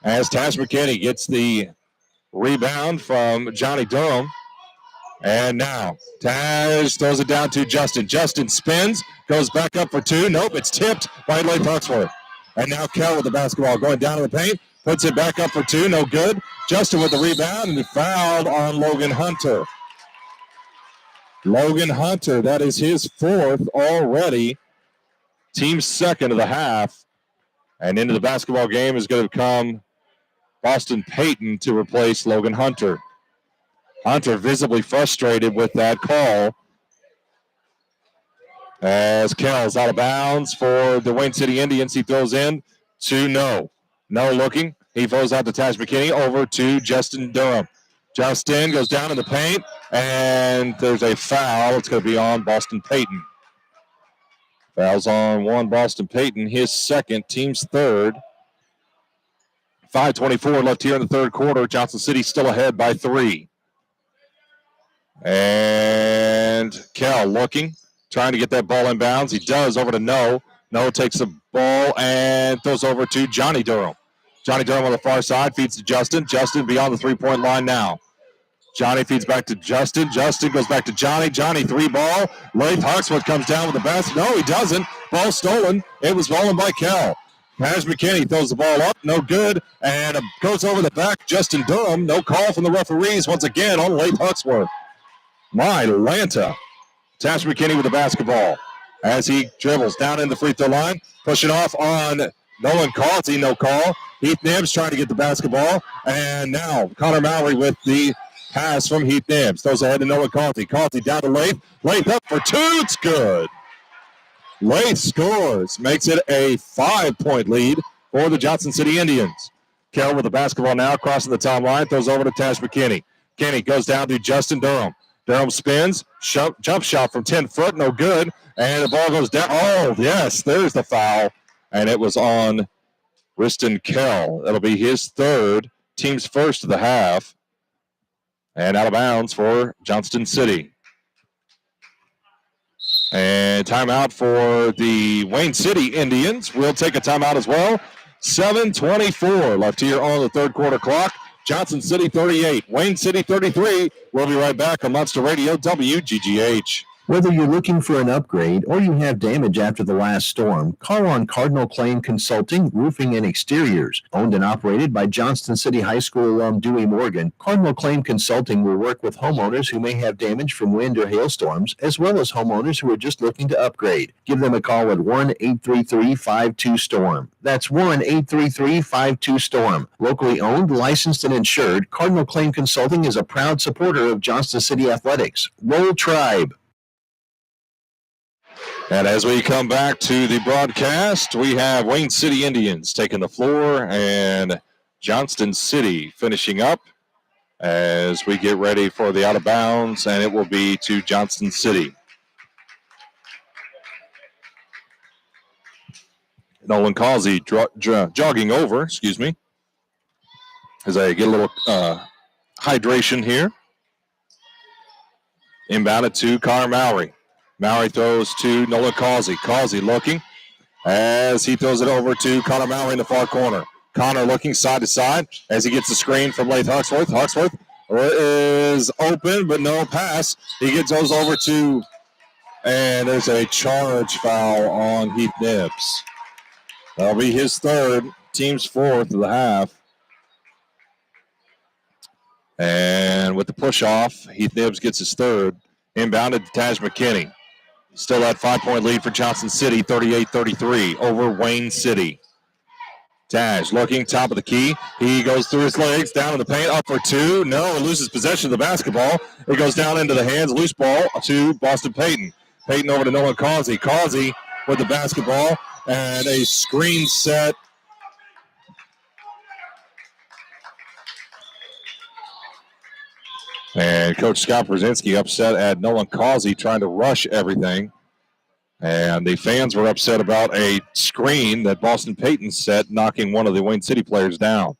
As Taj McKinney gets the rebound from Johnny Durham. And now Taj throws it down to Justin. Justin spins, goes back up for 2. Nope, it's tipped by Lath Huxworth. And now Kell with the basketball going down to the paint. Puts it back up for 2. No good. Justin with the rebound, and he fouled on Logan Hunter. Logan Hunter, that is his 4th already. Team's second of the half. And into the basketball game is going to come Boston Payton to replace Logan Hunter. Hunter visibly frustrated with that call as Kell's out of bounds for the Wayne City Indians. He throws in to No looking. He throws out to Taj McKinney over to Justin Durham. Justin goes down in the paint, and there's a foul. It's going to be on Boston Payton. Foul's on one Boston Payton, his second, team's third. 5:24 left here in the third quarter. Johnson City still ahead by 3. And Kell looking, trying to get that ball in bounds. He does, over to No. No takes the ball and throws over to Johnny Durham. Johnny Durham on the far side, feeds to Justin. Justin beyond the 3-point line now. Johnny feeds back to Justin. Justin goes back to Johnny. Johnny, 3-ball. Lath Huxworth comes down with the basket. No, he doesn't. Ball stolen. It was stolen by Cal. Nash McKinney throws the ball up. No good. And goes over the back. Justin Durham. No call from the referees once again on Lath Huxworth. My Atlanta. Tash McKinney with the basketball as he dribbles down in the free throw line. Pushing off on Nolan Carlsey. No call. Heath Nibbs trying to get the basketball. And now Connor Mallory with the pass from Heath Nibbs. Throws ahead to Nolan Carlsey. Carlsey down to Lath. Lath up for 2. It's good. Lath scores. Makes it a 5-point lead for the Johnson City Indians. Kell with the basketball now, crossing the timeline. Throws over to Tash McKinney. McKinney goes down to Justin Durham. Durham spins. Jump shot from 10 foot. No good. And the ball goes down. Oh, yes. There's the foul. And it was on Riston Kell. That'll be his third. Team's first of the half. And out of bounds for Johnston City. And timeout for the Wayne City Indians. We'll take a timeout as well. 7:24 left here on the third quarter clock. Johnson City 38, Wayne City 33. We'll be right back on Monster Radio WGGH. Whether you're looking for an upgrade or you have damage after the last storm, call on Cardinal Claim Consulting, Roofing and Exteriors. Owned and operated by Johnston City High School alum Dewey Morgan, Cardinal Claim Consulting will work with homeowners who may have damage from wind or hailstorms, as well as homeowners who are just looking to upgrade. Give them a call at 1-833-52-STORM. That's 1-833-52-STORM. Locally owned, licensed, and insured, Cardinal Claim Consulting is a proud supporter of Johnston City Athletics. Roll Tribe! And as we come back to the broadcast, we have Wayne City Indians taking the floor and Johnston City finishing up as we get ready for the out of bounds, and it will be to Johnston City. Nolan Causey jogging over, as I get a little hydration here. Inbounded to Connor Mallory. Mallory throws to Nolan Causey. Causey looking as he throws it over to Connor Mallory in the far corner. Connor looking side to side as he gets the screen from Lath Huxworth. Huxworth is open, but no pass. He goes over to, and there's a charge foul on Heath Nibbs. That'll be his third, team's fourth of the half. And with the push off, Heath Nibbs gets his third. Inbounded to Taj McKinney. Still that 5-point lead for Johnson City, 38-33 over Wayne City. Taj looking, top of the key. He goes through his legs, down in the paint, up for 2. No, loses possession of the basketball. It goes down into the hands, loose ball to Boston Payton. Payton over to Nolan Causey. Causey with the basketball and a screen set. And Coach Scott Berzinski upset at Nolan Causey trying to rush everything. And the fans were upset about a screen that Boston Payton set, knocking one of the Wayne City players down.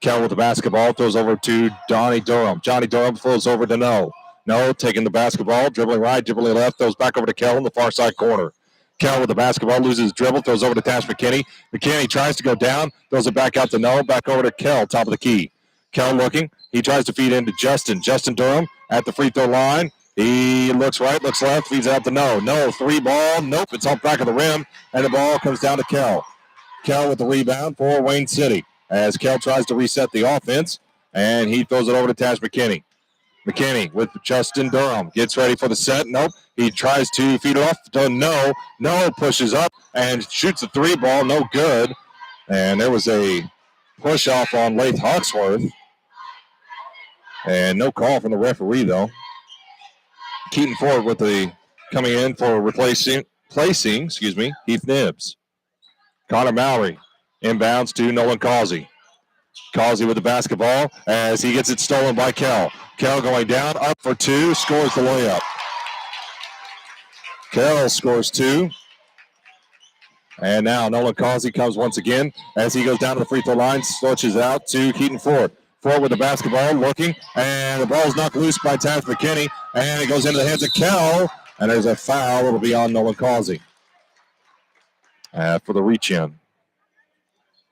Kell with the basketball, throws over to Johnny Durham. Johnny Durham throws over to No. No taking the basketball, dribbling right, dribbling left, throws back over to Kell in the far side corner. Kell with the basketball, loses his dribble, throws over to Tash McKinney. McKinney tries to go down, throws it back out to No, back over to Kell, top of the key. Kell looking. He tries to feed into Justin. Justin Durham at the free throw line. He looks right, looks left, feeds it out to No. No, 3 ball. Nope, it's off back of the rim, and the ball comes down to Kell. Kell with the rebound for Wayne City as Kell tries to reset the offense, and he throws it over to Tash McKinney. McKinney with Justin Durham. Gets ready for the set. Nope. He tries to feed it off to No. No pushes up and shoots a 3 ball. No good. And there was a push off on Lath Huxworth. And no call from the referee, though. Keaton Ford with the coming in for placing, Heath Nibbs. Connor Mallory inbounds to Nolan Causey. Causey with the basketball as he gets it stolen by Kell. Kell going down, up for 2, scores the layup. Kell scores 2. And now Nolan Causey comes once again as he goes down to the free throw line, switches out to Keaton Ford. Ford with the basketball, looking, and the ball is knocked loose by Tash McKinney, and it goes into the hands of Kell, and there's a foul. It'll be on Nolan Causey for the reach-in.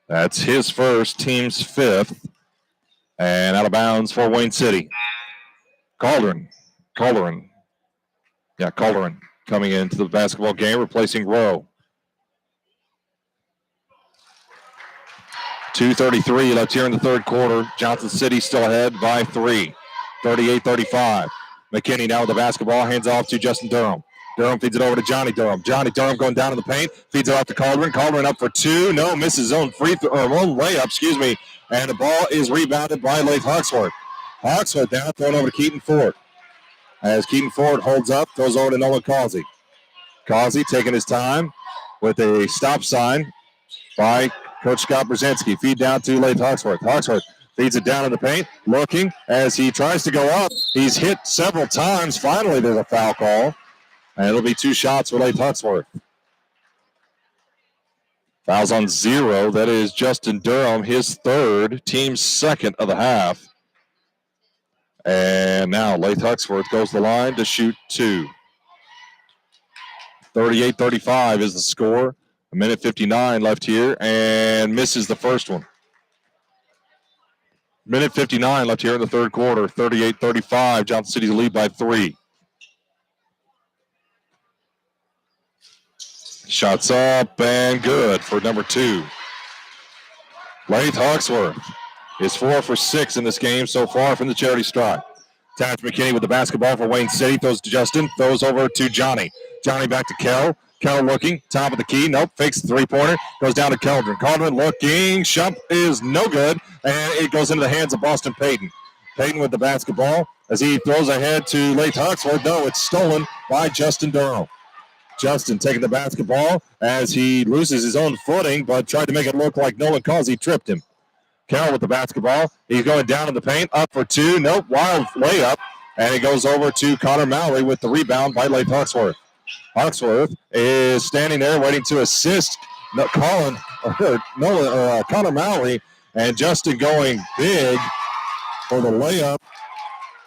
That's his first, team's 5th, and out of bounds for Wayne City. Calderon coming into the basketball game, replacing Rowe. 2:33 left here in the third quarter. Johnson City still ahead by 3. 38-35. McKinney now with the basketball. Hands off to Justin Durham. Durham feeds it over to Johnny Durham. Johnny Durham going down in the paint. Feeds it off to Caldwin. Caldwin up for 2. No, misses his own own layup, And the ball is rebounded by Lath Hawksworth. Hawksworth down, thrown over to Keaton Ford. As Keaton Ford holds up, throws over to Nolan Carlsey. Carlsey taking his time with a stop sign by Coach Scott Berzinski. Feed down to Lath Hawksworth. Hawksworth feeds it down in the paint, looking as he tries to go up. He's hit several times. Finally, there's a foul call. And it'll be 2 shots for Lath Hawksworth. Fouls on 0. That is Justin Durham, his 3rd, team's 2nd of the half. And now Lath Hawksworth goes to the line to shoot 2. 38-35 is the score. 1:59 left here, and misses the first one. 1:59 left here in the third quarter. 38-35. Johnson City's lead by 3. Shots up and good for number 2. Lath Hawksworth is 4 for 6 in this game so far from the charity stripe. Taj McKinney with the basketball for Wayne City. Throws to Justin. Throws over to Johnny. Johnny back to Kell. Kell looking. Top of the key. Nope. Fakes the 3-pointer. Goes down to Caldwin. Caldwin looking. Shot is no good. And it goes into the hands of Boston Payton. Payton with the basketball as he throws ahead to Lath Hawksworth. No, it's stolen by Justin Durham. Justin taking the basketball as he loses his own footing, but tried to make it look like Nolan Carlsey tripped him. Carroll with the basketball. He's going down in the paint. Up for 2. Nope. Wild layup. And it goes over to Connor Mallory with the rebound by Lath Hawksworth. Hawksworth is standing there waiting to assist Connor Mallory. And Justin going big for the layup.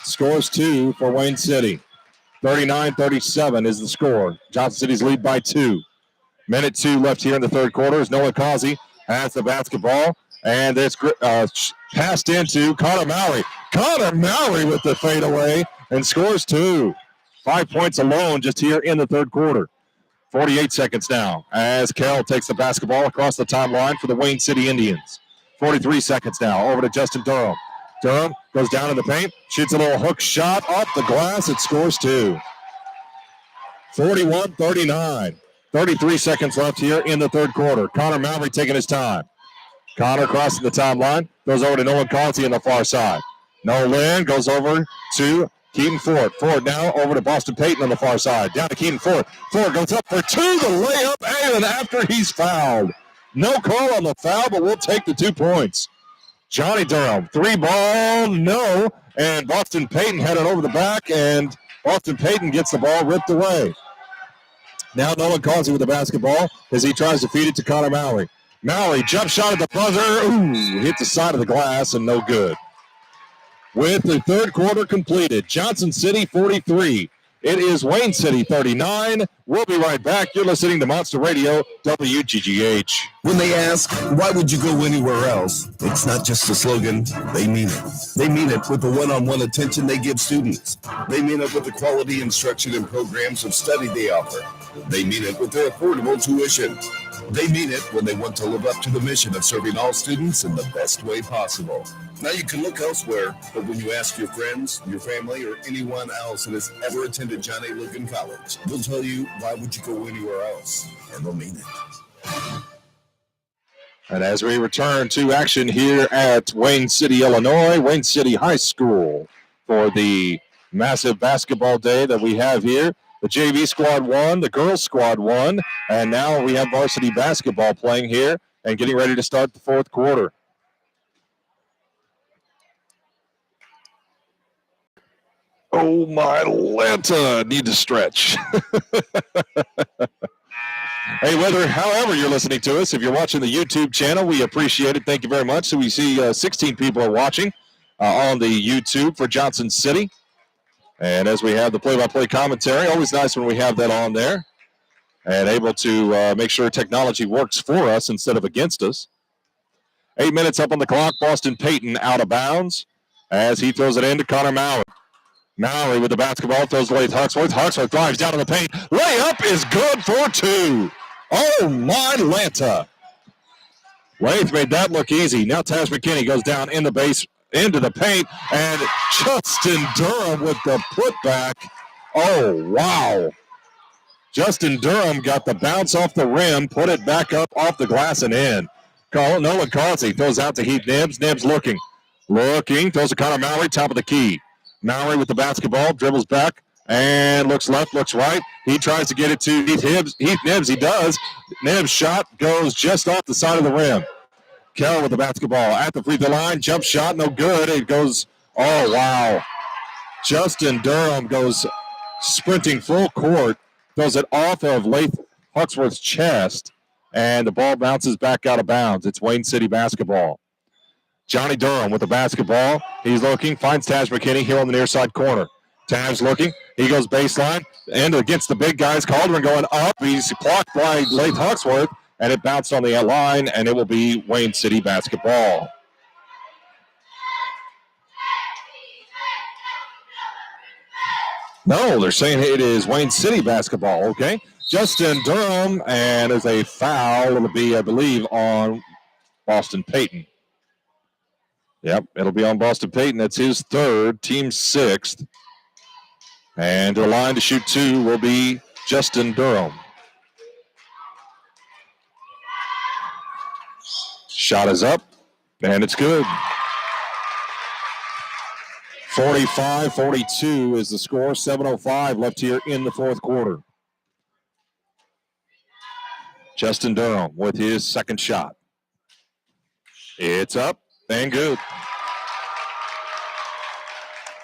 Scores 2 for Wayne City. 39-37 is the score. Johnson City's lead by 2. 1:02 left here in the third quarter as Nolan Carlsey has the basketball. And it's passed into Connor Mallory. Connor Mallory with the fadeaway and scores 2. 5 points alone just here in the third quarter. 48 seconds now as Carroll takes the basketball across the timeline for the Wayne City Indians. 43 seconds now over to Justin Durham. Durham goes down in the paint, shoots a little hook shot off the glass. It scores 2. 41-39. 33 seconds left here in the third quarter. Connor Mallory taking his time. Connor crossing the timeline, goes over to Nolan Carlsey on the far side. Nolan goes over to Keaton Ford. Ford now over to Boston Payton on the far side. Down to Keaton Ford. Ford goes up for 2, the layup, and after he's fouled. No call on the foul, but we'll take the 2 points. Johnny Durham, 3-ball, no. And Boston Payton had it over the back, and Boston Payton gets the ball ripped away. Now Nolan Carlsey with the basketball as he tries to feed it to Connor Mallory. Mallory, jump shot at the buzzer. Ooh, hit the side of the glass and no good. With the third quarter completed, Johnson City 43. It is Wayne City 39. We'll be right back. You're listening to Monster Radio, WGGH. When they ask, why would you go anywhere else? It's not just a slogan. They mean it. They mean it with the one-on-one attention they give students. They mean it with the quality instruction and programs of study they offer. They mean it with their affordable tuition. They mean it when they want to live up to the mission of serving all students in the best way possible. Now you can look elsewhere, but when you ask your friends, your family, or anyone else that has ever attended John A. Logan College, they'll tell you, why would you go anywhere else? And they'll mean it. And as we return to action here at Wayne City, Illinois, Wayne City High School for the massive basketball day that we have here. The JV squad won, the girls squad won, and now we have varsity basketball playing here and getting ready to start the fourth quarter. Oh, my Atlanta, need to stretch. Hey, however you're listening to us, if you're watching the YouTube channel, we appreciate it. Thank you very much. So we see 16 people are watching on the YouTube for Johnson City. And as we have the play-by-play commentary, always nice when we have that on there and able to make sure technology works for us instead of against us. 8 minutes up on the clock. Boston Payton out of bounds as he throws it into Connor Mallory. Mallory with the basketball, throws away Hawksworth. Hawksworth drives down in the paint. Layup is good for 2. Oh, my Atlanta. Lath made that look easy. Now Taz McKinney goes down in the base, into the paint, and Justin Durham with the putback. Oh, wow. Justin Durham got the bounce off the rim, put it back up off the glass and in. Nolan Carlsey throws out to Heath Nibbs. Nibbs looking, throws to Connor Mowry, top of the key. Mowry with the basketball, dribbles back, and looks left, looks right. He tries to get it to Heath Nibbs. He does. Nibbs' shot goes just off the side of the rim. Kell with the basketball at the free throw line. Jump shot, no good. It goes, oh, wow. Justin Durham goes sprinting full court, throws it off of Lath Huxworth's chest, and the ball bounces back out of bounds. It's Wayne City basketball. Johnny Durham with the basketball. He's looking, finds Taz McKinney here on the near side corner. Taz looking. He goes baseline, and against the big guys. Caldwin going up. He's blocked by Lath Huxworth, and it bounced on the line, and it will be Wayne City basketball. No, they're saying it is Wayne City basketball, okay. Justin Durham, and there's a foul. It'll be, I believe, on Boston Payton. Yep, it'll be on Boston Payton. That's his third, team sixth. And to the line to shoot two will be Justin Durham. Shot is up, and it's good. 45-42 is the score. 7:05 left here in the fourth quarter. Justin Durham with his second shot. It's up and good.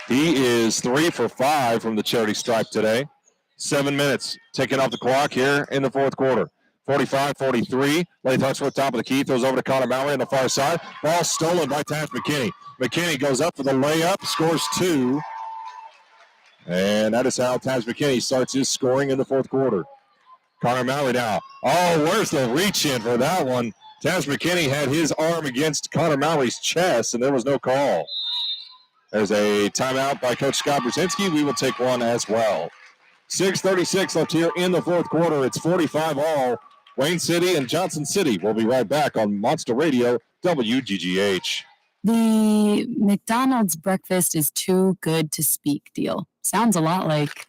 He is 3 for 5 from the charity stripe today. 7 minutes taken off the clock here in the fourth quarter. 45-43. Lath Huxworth top of the key. Throws over to Connor Mowry on the far side. Ball stolen by Taz McKinney. McKinney goes up for the layup. Scores 2. And that is how Taz McKinney starts his scoring in the fourth quarter. Connor Mowry now. Oh, where's the reach in for that one? Taz McKinney had his arm against Connor Mowry's chest, and there was no call. There's a timeout by Coach Scott Berzinski. We will take one as well. 6:36 left here in the fourth quarter. It's 45-all. Wayne City and Johnson City. We'll be right back on Monster Radio, WGGH. The McDonald's breakfast is too good to speak deal. Sounds a lot like...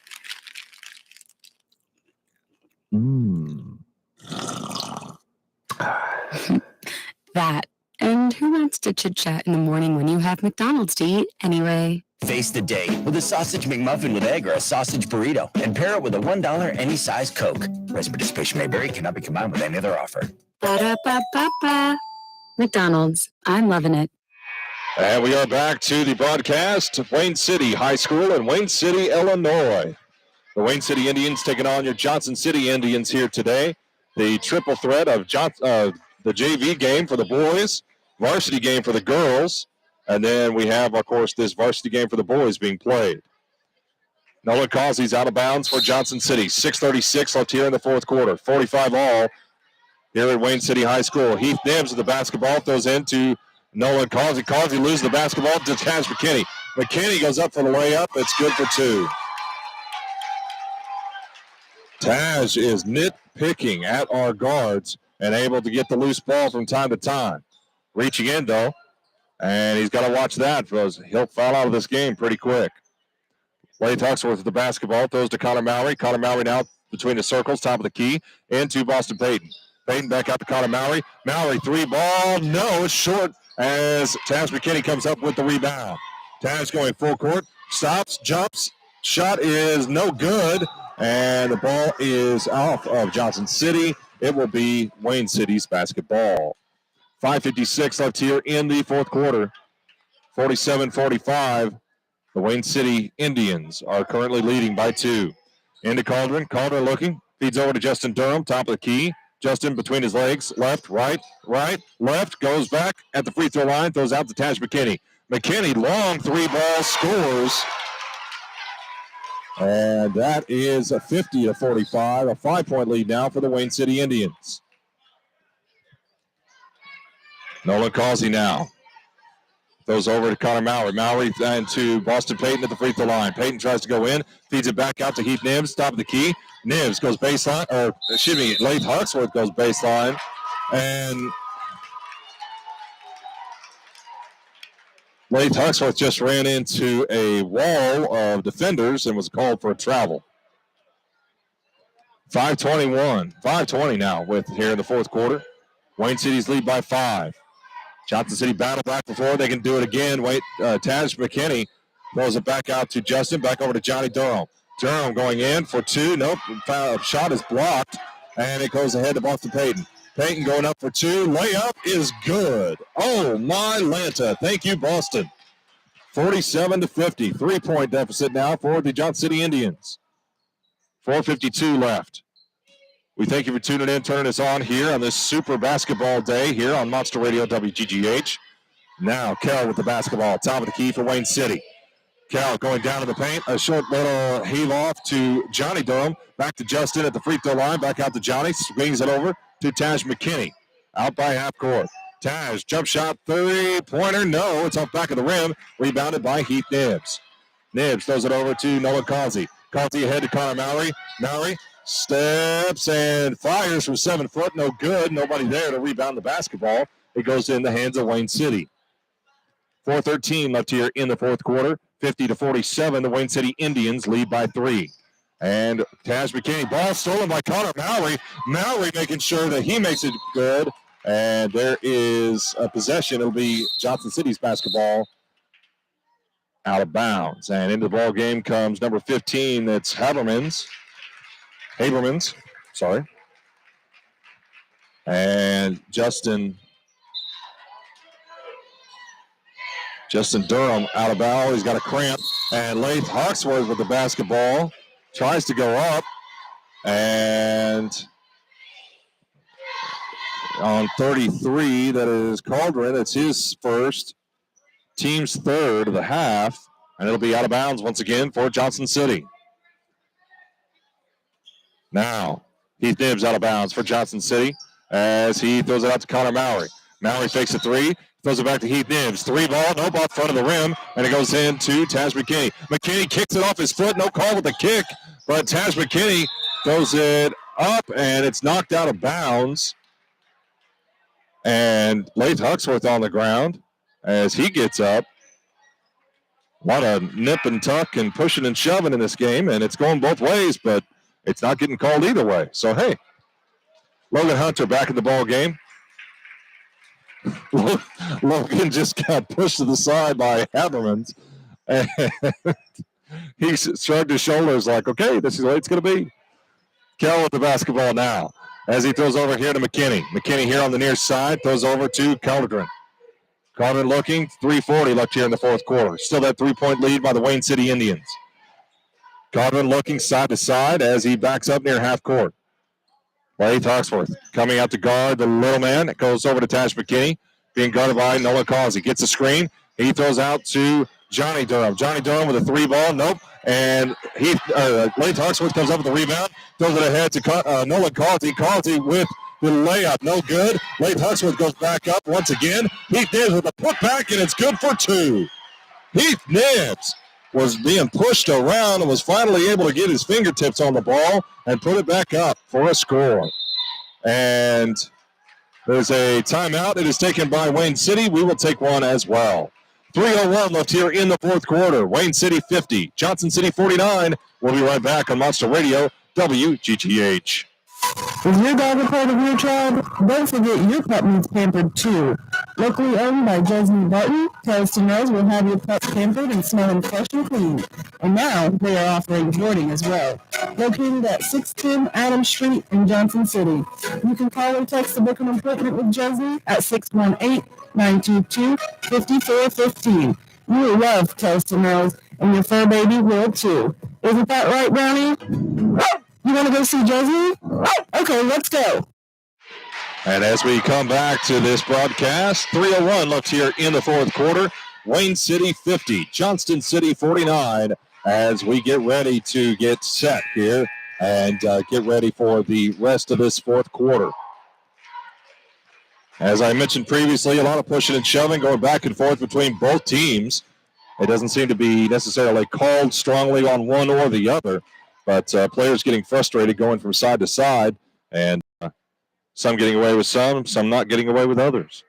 that. And who wants to chit-chat in the morning when you have McDonald's to eat anyway? Face the day with a sausage McMuffin with egg or a sausage burrito, and pair it with a $1 any size Coke. Price participation may vary, cannot be combined with any other offer. Ba-da-ba-ba-ba. McDonald's. I'm loving it. And we are back to the broadcast of Wayne City High School in Wayne City, Illinois. The Wayne City Indians taking on your Johnson City Indians here today. The triple threat of the JV game for the boys, varsity game for the girls, and then we have, of course, this varsity game for the boys being played. Nolan Carlsey's out of bounds for Johnson City. 6:36 left here in the fourth quarter. 45-all here at Wayne City High School. Heath Nibbs with the basketball throws into Nolan Carlsey. Carlsey loses the basketball to Taz McKinney. McKinney goes up for the layup. It's good for 2. Taz is nitpicking at our guards and able to get the loose ball from time to time. Reaching in, though, and he's got to watch that because he'll foul out of this game pretty quick. Lath Huxworth with the basketball, throws to Connor Mowry. Connor Mowry now between the circles, top of the key, into Boston Payton. Payton back out to Connor Mowry. Mowry, 3 ball. No, it's short as Taz McKinney comes up with the rebound. Taz going full court, stops, jumps. Shot is no good, and the ball is off of Johnson City. It will be Wayne City's basketball. 5:56 left here in the fourth quarter. 47-45. The Wayne City Indians are currently leading by 2. Into Caldwin. Caldwin looking. Feeds over to Justin Durham, top of the key. Justin between his legs. Left, right, left. Goes back at the free throw line. Throws out to Taz McKinney. McKinney, long 3 ball, scores. And that is a 50-45, a 5-point lead now for the Wayne City Indians. Nolan Carlsey now. Throws over to Connor Mowry. Mowry into Boston Payton at the free throw line. Payton tries to go in, feeds it back out to Heath Nibbs, top of the key. Nibbs goes baseline, Lath Huxworth goes baseline. And Leith Huxworth just ran into a wall of defenders and was called for a travel. 5:20 now with here in the fourth quarter. Wayne City's lead by 5. Johnson City battled back before. They can do it again. Taj McKinney throws it back out to Justin. Back over to Johnny Durham. Durham going in for 2. Nope. Shot is blocked. And it goes ahead to Boston Payton. Payton going up for 2. Layup is good. Oh, my Lanta. Thank you, Boston. 47-50. 3-point deficit now for the Johnson City Indians. 4:52 left. We thank you for tuning in, turning us on here on this Super Basketball Day here on Monster Radio WGGH. Now, Kell with the basketball, top of the key for Wayne City. Kell going down to the paint, a short little heave off to Johnny Durham. Back to Justin at the free throw line, back out to Johnny, swings it over to Taj McKinney. Out by half court. Taj, jump shot, 3-pointer, no, it's off back of the rim, rebounded by Heath Nibbs. Nibbs throws it over to Nolan Carlsey. Carlsey ahead to Connor Mallory. Mallory steps and fires from 7 foot. No good. Nobody there to rebound the basketball. It goes in the hands of Wayne City. 4:13 left here in the fourth quarter. 50-47. The Wayne City Indians lead by 3. And Taj McKinney, ball stolen by Connor Mallory. Mallory making sure that he makes it good. And there is a possession. It'll be Johnson City's basketball out of bounds. And into the ball game comes number 15. That's Haberman's. Sorry. And Justin Durham out of bounds. He's got a cramp. And Leith Hawksworth with the basketball. Tries to go up. And on 33, that is Caldron. It's his first. Team's third of the half. And it'll be out of bounds once again for Johnson City. Now, Heath Nibbs out of bounds for Johnson City as he throws it out to Connor Mallory. Mallory fakes a 3, throws it back to Heath Nibbs. 3 ball, no ball, front of the rim, and it goes in to Taj McKinney. McKinney kicks it off his foot, no call with the kick, but Taj McKinney throws it up, and it's knocked out of bounds. And Leith Huxworth on the ground as he gets up. A lot of nip and tuck and pushing and shoving in this game, and it's going both ways, but it's not getting called either way. So, hey, Logan Hunter back in the ball game. Logan just got pushed to the side by Haberman. And he shrugged his shoulders like, okay, this is the way it's going to be. Kell with the basketball now as he throws over here to McKinney. McKinney here on the near side, throws over to Caldron. Caldron looking, 3:40 left here in the fourth quarter. Still that 3-point lead by the Wayne City Indians. Caldron looking side to side as he backs up near half court. Leith Hawksworth coming out to guard the little man. It goes over to Taj McKinney, being guarded by Nolan Carlsey. Gets a screen. He throws out to Johnny Durham. Johnny Durham with a 3-ball. Nope. And Leith Hawksworth comes up with the rebound. Throws it ahead to Nolan Carlsey. Carlsey with the layup. No good. Leith Hawksworth goes back up once again. Heath Nibbs with a putback, and it's good for 2. Heath Nibbs was being pushed around and was finally able to get his fingertips on the ball and put it back up for a score. And there's a timeout. It is taken by Wayne City. We will take one as well. 3:01 left here in the fourth quarter. Wayne City 50, Johnson City 49. We'll be right back on Monster Radio, WGTH. Is your dog a part of your tribe? Don't forget your pup needs pampered too. Locally owned by Jesney Barton, Tails to Nose will have your pup pampered and smelling fresh and clean. And now they are offering boarding as well. Located at 610 Adams Street in Johnson City. You can call or text to book an appointment with Jesney at 618-922-5415. You will love Tails to Nose, and your fur baby will too. Isn't that right, Brownie? You want to go see Jesney? Okay, let's go. And as we come back to this broadcast, 3:01 left here in the fourth quarter. Wayne City 50, Johnston City 49, as we get ready to get set here and get ready for the rest of this fourth quarter. As I mentioned previously, a lot of pushing and shoving going back and forth between both teams. It doesn't seem to be necessarily called strongly on one or the other. But players getting frustrated going from side to side, and some getting away with some not getting away with others.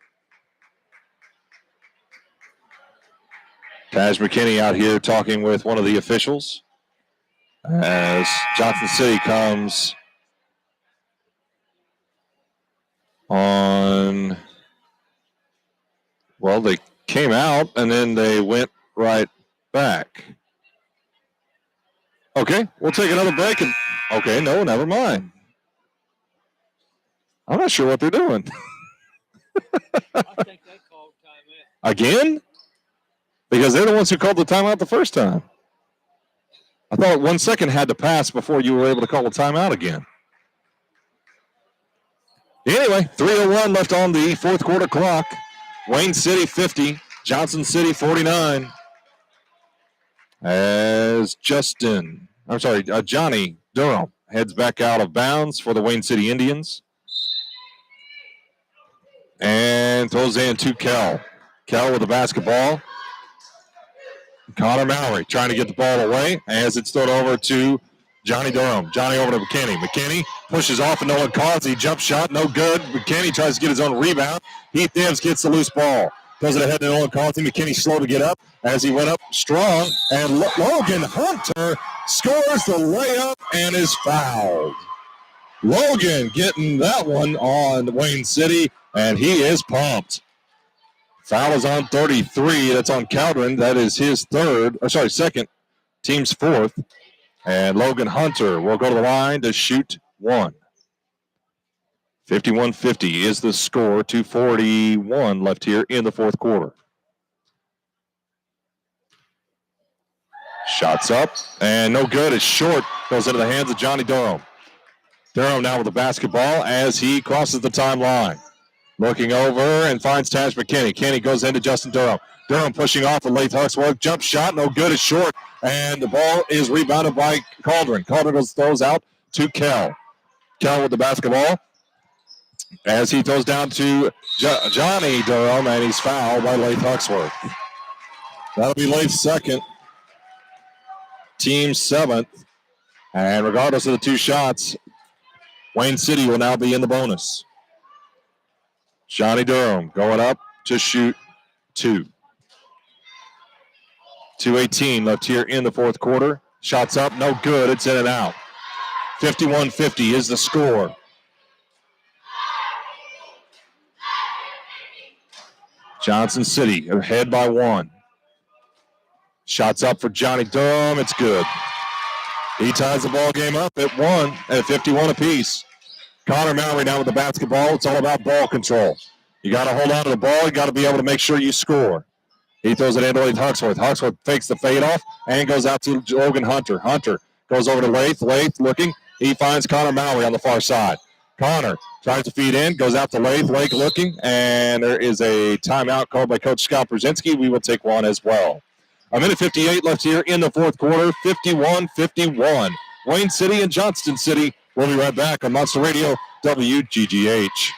Taj McKinney out here talking with one of the officials as Johnson City comes on. Well, they came out and then they went right back. Okay, we'll take another break. And okay, no, never mind. I'm not sure what they're doing. I think they called timeout. Again? Because they're the ones who called the timeout the first time. I thought 1 second had to pass before you were able to call the timeout again. Anyway, 3:01 left on the fourth quarter clock. Wayne City 50, Johnson City 49. As Johnny Durham heads back out of bounds for the Wayne City Indians. And throws in to Kell. Kell with the basketball. Connor Mallory trying to get the ball away as it's thrown over to Johnny Durham. Johnny over to McKinney. McKinney pushes off and Nolan Carlsey. Jump shot, no good. McKinney tries to get his own rebound. Heath Dibbs gets the loose ball. Throws it ahead to Nolan Carlsey. McKinney slow to get up as he went up strong. And Logan Hunter scores the layup and is fouled. Logan getting that one on Wayne City, and he is pumped. Foul is on 33. That's on Cowdron. That is his second, team's fourth. And Logan Hunter will go to the line to shoot one. 51-50 is the score. 2:41 left here in the fourth quarter. Shots up, and no good. It's short. Goes into the hands of Johnny Durham. Durham now with the basketball as he crosses the timeline. Looking over and finds Taj McKinney. Kenny goes into Justin Durham. Durham pushing off with Lath Huxworth. Jump shot, no good. It's short. And the ball is rebounded by Cauldron. Cauldron throws out to Kell. Kell with the basketball as he throws down to Johnny Durham, and he's fouled by Lath Huxworth. That'll be Lath's second. Team seventh. And regardless of the two shots, Wayne City will now be in the bonus. Johnny Durham going up to shoot two. 2:18 left here in the fourth quarter. Shots up, no good. It's in and out. 51-50 is the score. Johnson City ahead by one. Shots up for Johnny Durham. It's good. He ties the ball game up at 51 apiece. Connor Mallory now with the basketball. It's all about ball control. You got to hold on to the ball. You got to be able to make sure you score. He throws it into Lath Huxworth. Huxworth fakes the fade off and goes out to Logan Hunter. Hunter goes over to Lath. Lath looking. He finds Connor Mallory on the far side. Connor tries to feed in, goes out to Lath. Lath looking, and there is a timeout called by Coach Scott Berzinski. We will take one as well. 1:58 left here in the fourth quarter. 51-51. Wayne City and Johnston City. We'll be right back on Monster Radio, WGGH.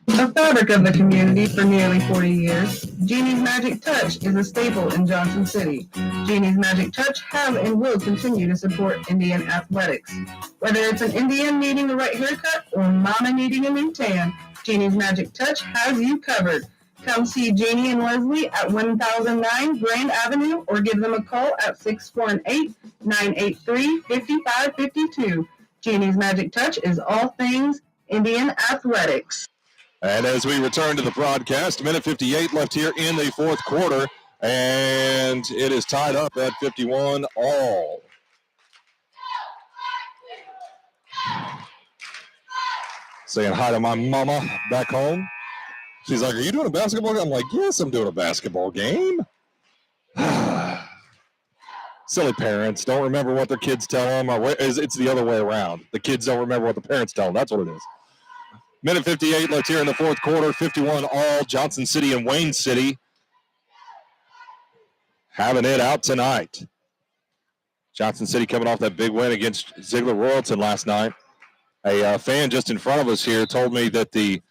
A fabric of the community for nearly 40 years, Jeannie's Magic Touch is a staple in Johnson City. Jeannie's Magic Touch have and will continue to support Indian athletics. Whether it's an Indian needing the right haircut or mama needing a new tan, Jeannie's Magic Touch has you covered. Come see Jeannie and Leslie at 1009 Grand Avenue or give them a call at 618-983-5552. Jeannie's Magic Touch is all things Indian athletics. And as we return to the broadcast, 1:58 left here in the fourth quarter, and it is tied up at 51 all. Saying hi to my mama back home. She's like, "Are you doing a basketball game?" I'm like, "Yes, I'm doing a basketball game." Silly parents don't remember what their kids tell them. It's the other way around. The kids don't remember what the parents tell them. That's what it is. 1:58 left here in the fourth quarter. 51 all. Johnson City and Wayne City having it out tonight. Johnson City coming off that big win against Ziegler-Royalton last night. A fan just in front of us here told me that the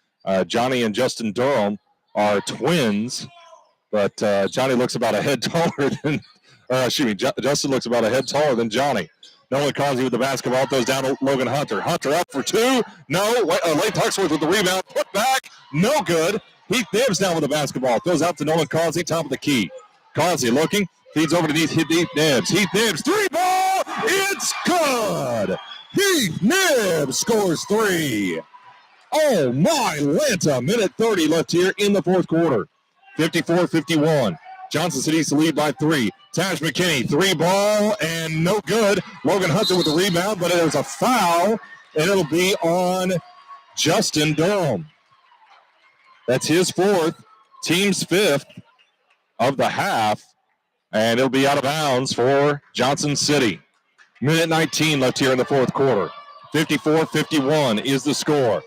Johnny and Justin Durham are twins, but Johnny looks about a head taller than, Justin looks about a head taller than Johnny. Nolan Carlsey with the basketball, throws down to Logan Hunter. Hunter up for two. No. Lath Huxworth with the rebound. Put back. No good. Heath Dibbs down with the basketball. Throws out to Nolan Carlsey, top of the key. Carlsey looking. Feeds over to Heath Nibbs. Heath Nibbs, 3-ball. It's good. Heath Nibbs scores 3. Oh, my Lanta. Minute 30 left here in the fourth quarter. 54-51. Johnson City to lead by 3. Taj McKinney, 3-ball, and no good. Logan Hunter with the rebound, but it was a foul, and it'll be on Justin Durham. That's his 4th, team's 5th of the half, and it'll be out of bounds for Johnson City. Minute 19 left here in the fourth quarter. 54-51 is the score.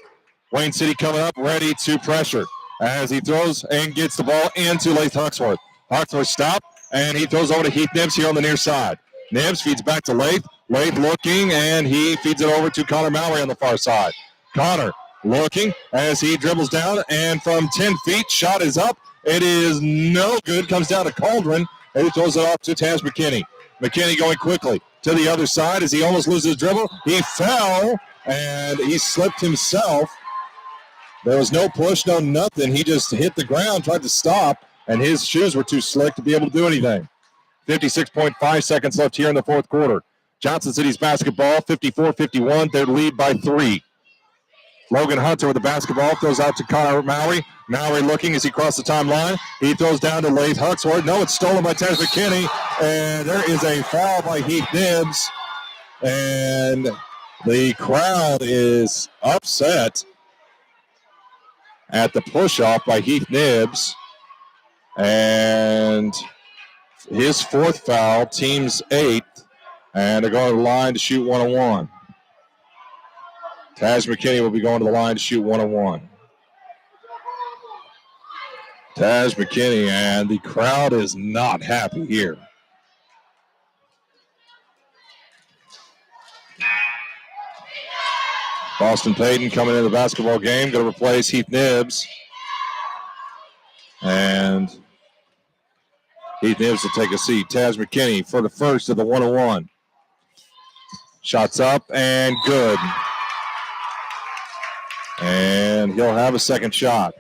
Wayne City coming up, ready to pressure as he throws and gets the ball into Lath Huxworth. Huxworth stop, and he throws over to Heath Nibbs here on the near side. Nibbs feeds back to Lath. Lath looking, and he feeds it over to Connor Mallory on the far side. Connor looking as he dribbles down, and from 10 feet, shot is up. It is no good. Comes down to Cauldron, and he throws it off to Taj McKinney. McKinney going quickly to the other side as he almost loses his dribble. He fell, and he slipped himself. There was no push, no nothing. He just hit the ground, tried to stop, and his shoes were too slick to be able to do anything. 56.5 seconds left here in the fourth quarter. Johnson City's basketball, 54-51. Their lead by 3. Logan Hunter with the basketball throws out to Connor Mallory. Mallory looking as he crosses the timeline. He throws down to Lath Huxworth. No, it's stolen by Taj McKinney. And there is a foul by Heath Nibbs. And the crowd is upset at the push-off by Heath Nibbs. And his 4th foul, team's 8th. And they're going to the line to shoot 1-on-1. Taj McKinney will be going to the line to shoot 1-on-1. Taj McKinney, and the crowd is not happy here. Boston Payton coming into the basketball game, going to replace Heath Nibbs. And Heath Nibbs will take a seat. Taj McKinney for the first of the 1-on-1. Shots up and good. And he'll have a second shot.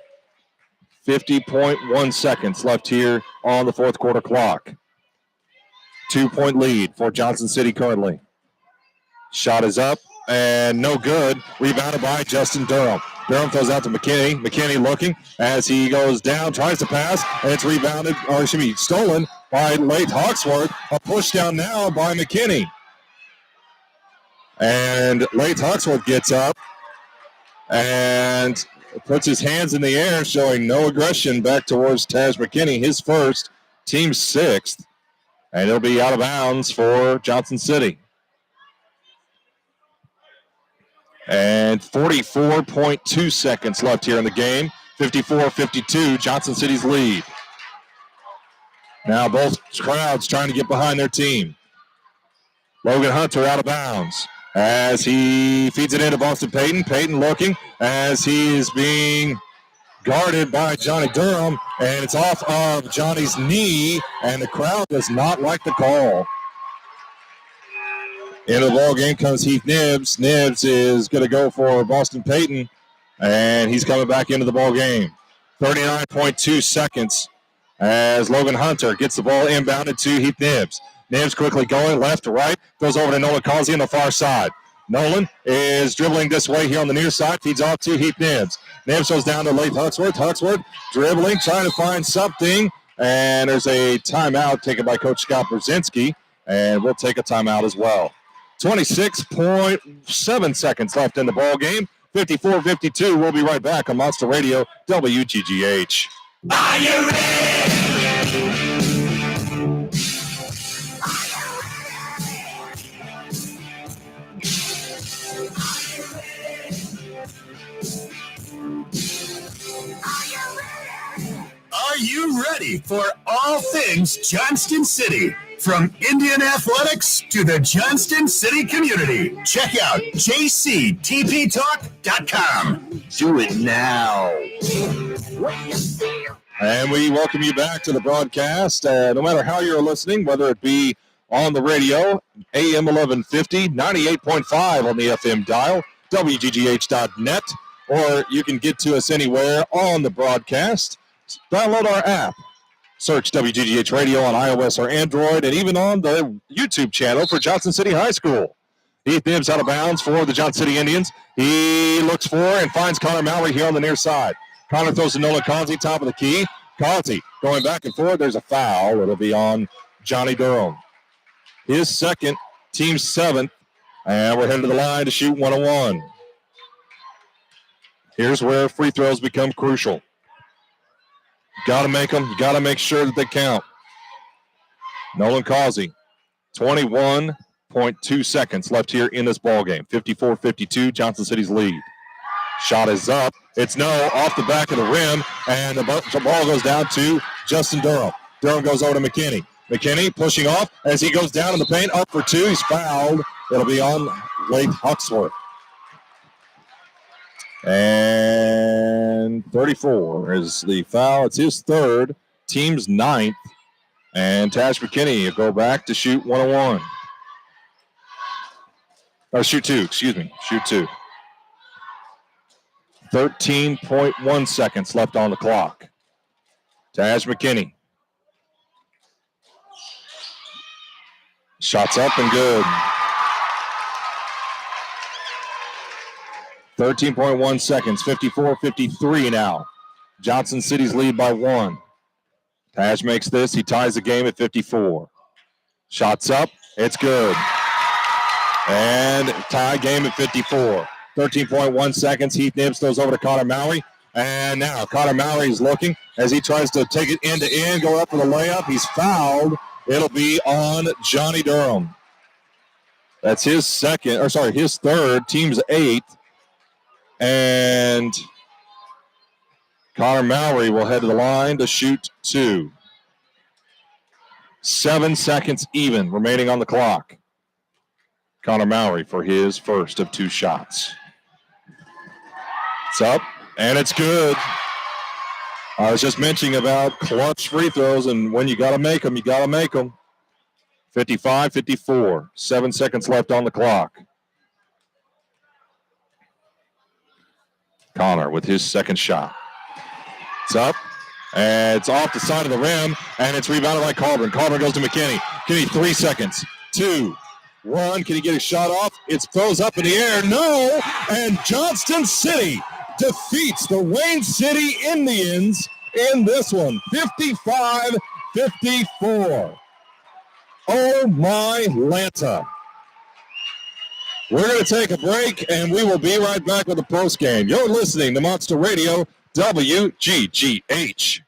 50.1 seconds left here on the fourth quarter clock. 2-point lead for Johnson City currently. Shot is up and no good. Rebounded by Justin Durham. Durham throws out to McKinney. McKinney looking as he goes down, tries to pass, and it's rebounded, or it should be stolen by Lath Huxworth. A push down now by McKinney. And Lath Huxworth gets up and puts his hands in the air, showing no aggression back towards Taj McKinney, his first, team 6th. And he'll be out of bounds for Johnson City. And 44.2 seconds left here in the game. 54-52, Johnson City's lead. Now both crowds trying to get behind their team. Logan Hunter out of bounds as he feeds it into Boston Payton. Payton looking as he is being guarded by Johnny Durham, and it's off of Johnny's knee, and the crowd does not like the call. Into the ball game comes Heath Nibbs. Nibbs is going to go for Boston Payton, and he's coming back into the ball game. 39.2 seconds as Logan Hunter gets the ball inbounded to Heath Nibbs. Nibbs quickly going left to right, goes over to Nolan Carlsey on the far side. Nolan is dribbling this way here on the near side, feeds off to Heath Nibbs. Nibbs goes down to Lath Huxworth. Huxworth dribbling, trying to find something, and there's a timeout taken by Coach Scott Berzinski, and we'll take a timeout as well. 26.7 seconds left in the ball game. 54-52. We'll be right back on Monster Radio, WGGH. Are you ready? Are you ready for all things Johnston City? From Indian athletics to the Johnston City community, check out jctptalk.com. Do it now. And we welcome you back to the broadcast. No matter how you're listening, whether it be on the radio, AM 1150, 98.5 on the FM dial, WGGH.net, or you can get to us anywhere on the broadcast. Download our app. Search WGGH Radio on iOS or Android, and even on the YouTube channel for Johnson City High School. Heath Nibbs out of bounds for the Johnson City Indians. He looks for and finds Connor Mallory here on the near side. Connor throws to Nolan Carlsey, top of the key. Carlsey going back and forth. There's a foul. It'll be on Johnny Durham. His second, team seventh, and we're headed to the line to shoot 1-on-1. Here's where free throws become crucial. You got to make them. You got to make sure that they count. Nolan Carlsey, 21.2 seconds left here in this ball game. 54-52, Johnson City's lead. Shot is up. It's no, off the back of the rim, and the ball goes down to Justin Durham. Durham goes over to McKinney. McKinney pushing off as he goes down in the paint, up for two. He's fouled. It'll be on Blake Huxworth. And 34 is the foul. It's his third, team's ninth. And Tash McKinney will go back to shoot 1-on-1. Or shoot two, excuse me. Shoot two. 13.1 seconds left on the clock. Tash McKinney. Shots up and good. 13.1 seconds, 54-53 now. Johnson City's lead by one. Tash makes this. He ties the game at 54. Shots up. It's good. And tie game at 54. 13.1 seconds. Heath Nibbs throws over to Connor Mallory. And now Connor Mallory is looking as he tries to take it end to end, go up for the layup. He's fouled. It'll be on Johnny Durham. That's his his third, team's eighth. And Connor Mallory will head to the line to shoot two. 7 seconds even remaining on the clock. Connor Mallory for his first of two shots. It's up, and it's good. I was just mentioning about clutch free throws, and when you got to make them, you got to make them. 55-54, 7 seconds left on the clock. Connor with his second shot. It's up, and it's off the side of the rim, and it's rebounded by Carlburn. Carlburn goes to McKinney. McKinney, 3 seconds. 2, 1. Can he get a shot off? It throws up in the air. No, and Johnston City defeats the Wayne City Indians in this one, 55-54. Oh, my Lanta. We're going to take a break, and we will be right back with the postgame. You're listening to Monster Radio, WGGH.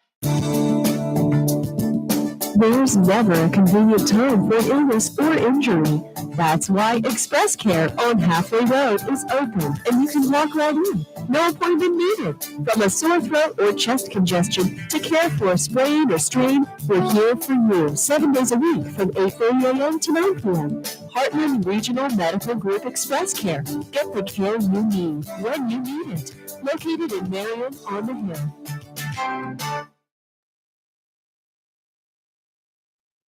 There's never a convenient time for illness or injury. That's why Express Care on Halfway Road is open, and you can walk right in. No appointment needed. From a sore throat or chest congestion to care for a sprain or strain, we're here for you 7 days a week from 8:30 a.m. to 9 p.m. Heartland Regional Medical Group Express Care. Get the care you need when you need it. Located in Marion on the Hill.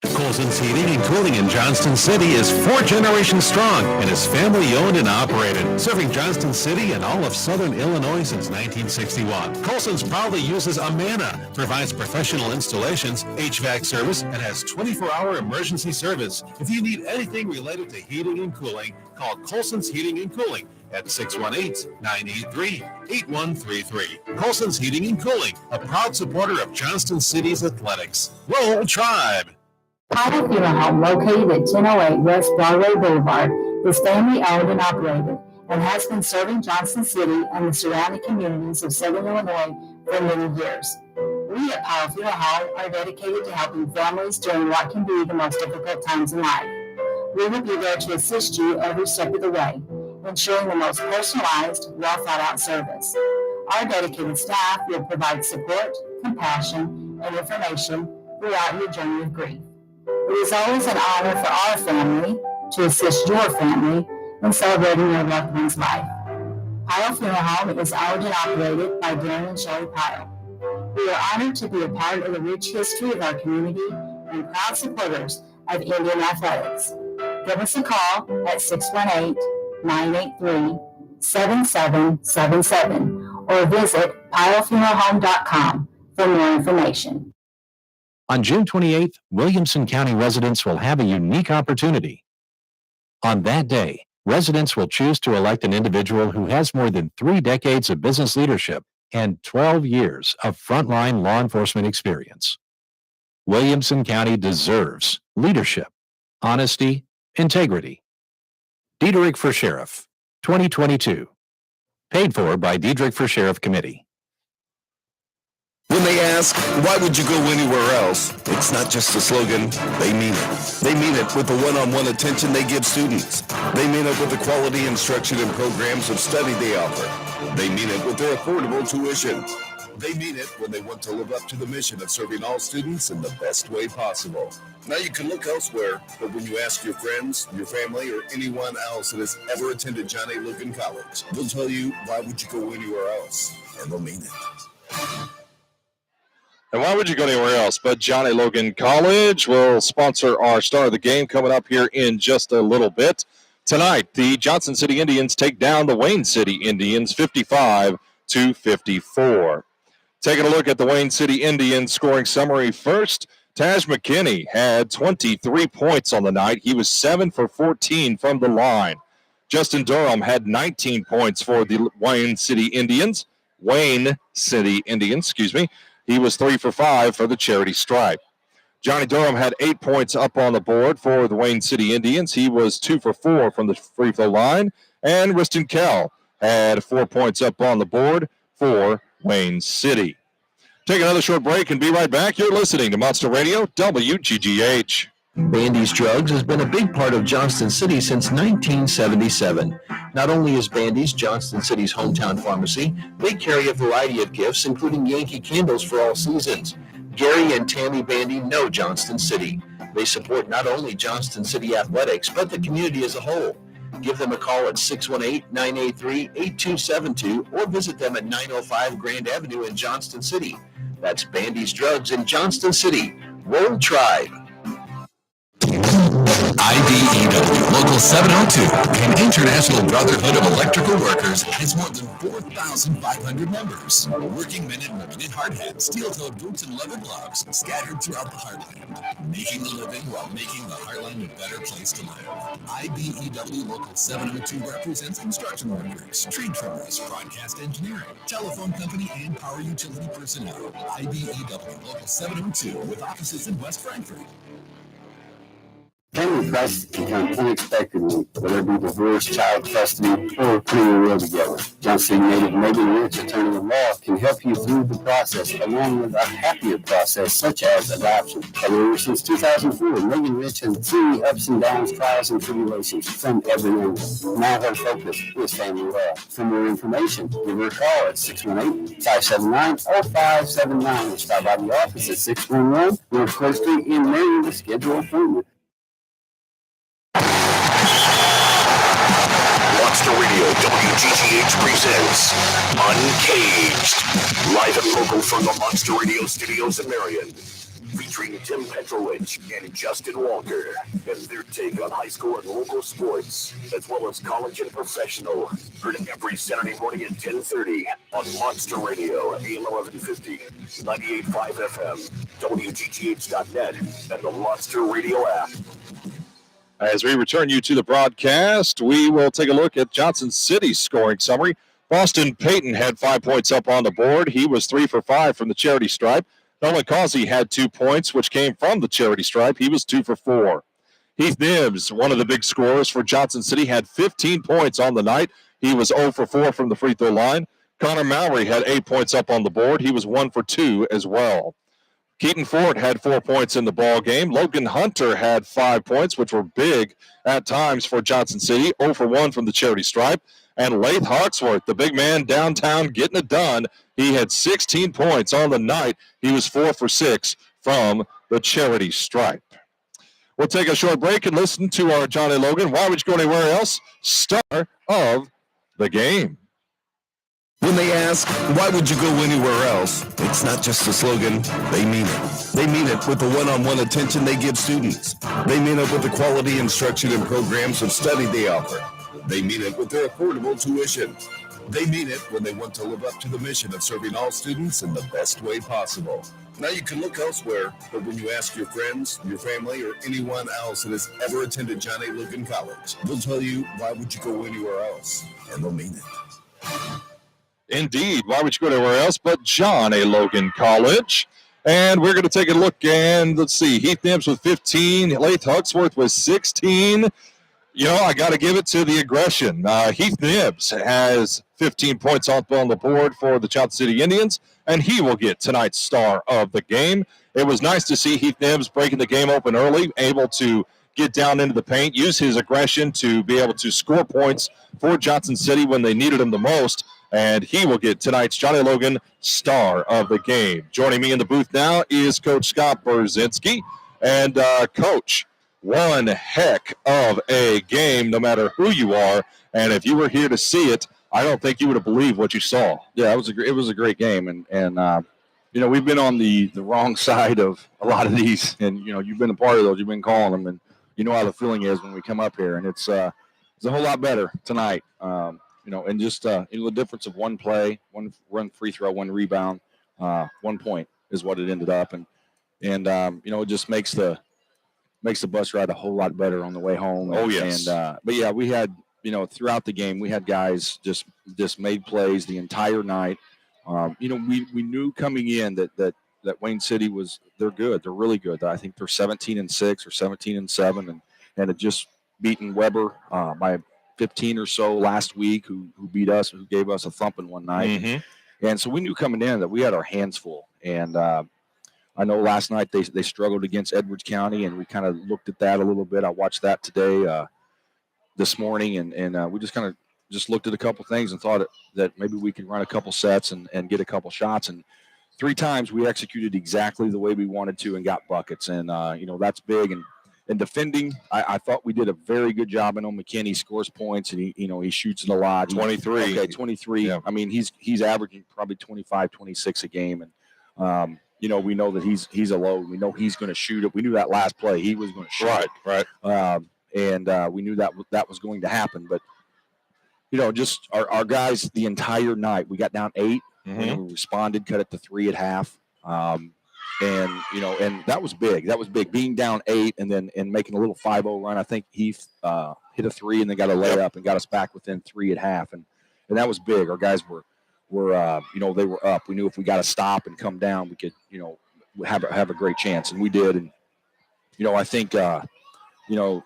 Colson's Heating and Cooling in Johnston City is 4 generations strong and is family owned and operated, serving Johnston City and all of southern Illinois since 1961. Colson's proudly uses Amana, provides professional installations, HVAC service, and has 24-hour emergency service. If you need anything related to heating and cooling, call Colson's Heating and Cooling at 618-983-8133. Colson's Heating and Cooling, a proud supporter of Johnston City's athletics. Roll Tribe! Pilot Funeral Home, located at 1008 West Broadway Boulevard, is family-owned and operated and has been serving Johnson City and the surrounding communities of Southern Illinois for many years. We at Pilot Funeral Home are dedicated to helping families during what can be the most difficult times in life. We will be there to assist you every step of the way, ensuring the most personalized, well-thought-out service. Our dedicated staff will provide support, compassion, and information throughout your journey of grief. It is always an honor for our family to assist your family in celebrating your loved one's life. Pyle Funeral Home is owned and operated by Darren and Shelley Pyle. We are honored to be a part of the rich history of our community and proud supporters of Indian athletics. Give us a call at 618-983-7777 or visit pylefuneralhome.com for more information. On June 28th, Williamson County residents will have a unique opportunity. On that day, residents will choose to elect an individual who has more than 3 decades of business leadership and 12 years of frontline law enforcement experience. Williamson County deserves leadership, honesty, integrity. Diederich for Sheriff, 2022. Paid for by Diederich for Sheriff Committee. When they ask, why would you go anywhere else? It's not just a slogan, they mean it. They mean it with the one-on-one attention they give students. They mean it with the quality instruction and programs of study they offer. They mean it with their affordable tuition. They mean it when they want to live up to the mission of serving all students in the best way possible. Now you can look elsewhere, but when you ask your friends, your family, or anyone else that has ever attended John A. Logan College, they'll tell you, why would you go anywhere else? And they'll mean it. And why would you go anywhere else but John A. Logan College? Will sponsor our star of the game coming up here in just a little bit. Tonight, the Johnson City Indians take down the Wayne City Indians 55-54. Taking a look at the Wayne City Indians scoring summary first, Taj McKinney had 23 points on the night. He was 7 for 14 from the line. Justin Durham had 19 points for the Wayne City Indians. He was 3 for 5 for the charity stripe. Johnny Durham had 8 points up on the board for the Wayne City Indians. He was 2 for 4 from the free throw line. And Riston Kell had 4 points up on the board for Wayne City. Take another short break and be right back. You're listening to Monster Radio, WGGH. Bandy's Drugs has been a big part of Johnston City since 1977. Not only is Bandy's Johnston City's hometown pharmacy, they carry a variety of gifts, including Yankee candles for all seasons. Gary and Tammy Bandy know Johnston City. They support not only Johnston City athletics, but the community as a whole. Give them a call at 618-983-8272 or visit them at 905 Grand Avenue in Johnston City. That's Bandy's Drugs in Johnston City. Roll Tribe. IBEW Local 702, an international brotherhood of electrical workers, has more than 4,500 members. Working men and women in hard hats, steel-toed boots, and leather gloves scattered throughout the heartland, making a living while making the heartland a better place to live. IBEW Local 702 represents construction workers, tree trimmers, broadcast engineering, telephone company, and power utility personnel. IBEW Local 702 with offices in West Frankfort. Family crisis can come unexpectedly, whether it be divorce, child custody, or putting a will together. Johnson City native Megan Rich, attorney at law, can help you through the process, along with a happier process, such as adoption. However, since 2004, Megan Rich has seen the ups and downs, trials, and tribulations from every angle. Now her focus is family law. For more information, give her a call at 618-579-0579 or stop by the office at 611 North Coast Street in Marion to schedule an appointment. Monster Radio WGGH presents Uncaged. Live and local from the Monster Radio studios in Marion. Featuring Tim Petrovich and Justin Walker and their take on high school and local sports, as well as college and professional. Heard every Saturday morning at 10:30 on Monster Radio, AM 1150, 98.5 FM, WGGH.net, and the Monster Radio app. As we return you to the broadcast, we will take a look at Johnson City's scoring summary. Boston Payton had 5 points up on the board. He was 3 for 5 from the charity stripe. Nolan Carlsey had 2 points, which came from the charity stripe. He was 2 for 4. Heath Nibbs, one of the big scorers for Johnson City, had 15 points on the night. He was 0 for 4 from the free throw line. Connor Mowry had 8 points up on the board. He was 1 for 2 as well. Keaton Ford had 4 points in the ball game. Logan Hunter had 5 points, which were big at times for Johnson City. 0 for 1 from the charity stripe. And Lath Hawksworth, the big man downtown, getting it done. He had 16 points on the night. He was 4 for 6 from the charity stripe. We'll take a short break and listen to our Johnny Logan. Why would you go anywhere else? Star of the game. When they ask, why would you go anywhere else? It's not just a slogan, they mean it. They mean it with the one-on-one attention they give students. They mean it with the quality instruction and programs of study they offer. They mean it with their affordable tuition. They mean it when they want to live up to the mission of serving all students in the best way possible. Now you can look elsewhere, but when you ask your friends, your family, or anyone else that has ever attended John A. Logan College, they'll tell you, why would you go anywhere else? And they'll mean it. Indeed. Why would you go anywhere else but John A. Logan College? And we're going to take a look, and let's see, Heath Nibbs with 15, Lath Huxworth with 16. You know, I got to give it to the aggression. Heath Nibbs has 15 points on the board for the Johnson City Indians, and he will get tonight's star of the game. It was nice to see Heath Nibbs breaking the game open early, able to get down into the paint, use his aggression to be able to score points for Johnson City when they needed him the most, and he will get tonight's Johnny Logan star of the game. Joining me in the booth now is Coach Scott Berzinski. And, Coach, one heck of a game, no matter who you are. And if you were here to see it, I don't think you would have believed what you saw. Yeah, it was a great game. And you know, we've been on the wrong side of a lot of these. And, you know, you've been a part of those. You've been calling them. And you know how the feeling is when we come up here. And it's a whole lot better tonight. You know, and just the difference of one play, one run free throw, one rebound, 1 point is what it ended up. And you know, it just makes the bus ride a whole lot better on the way home. Oh, yes. But yeah, we had, you know, throughout the game, we had guys just made plays the entire night. You know, we knew coming in that Wayne City they're good. They're really good. I think they're 17-6 or 17-7, and had just beaten Weber by 15 or so last week, who beat us, who gave us a thumping one night. Mm-hmm. And so we knew coming in that we had our hands full. And I know last night they struggled against Edwards County, and we kind of looked at that a little bit. I watched that today, this morning, and we just kind of looked at a couple things and thought that maybe we could run a couple sets and get a couple shots. And 3 times we executed exactly the way we wanted to and got buckets. And, you know, that's big. And defending, I thought we did a very good job. I know McKinney scores points, and he shoots it a lot. 23. Okay, 23. Yeah. I mean, he's averaging probably 25, 26 a game. And, you know, we know that he's a load. We know he's going to shoot it. We knew that last play he was going to shoot it. Right. And we knew that was going to happen. But, you know, just our guys the entire night, we got down 8. Mm-hmm. And we responded, cut it to 3 at half. And, you know, and that was big. That was big. Being down 8 and making a little 5-0 run. I think Heath hit a 3 and then got a layup and got us back within 3 at half. And that was big. Our guys were you know, they were up. We knew if we got to stop and come down, we could, you know, have a great chance. And we did. And, you know, I think, you know,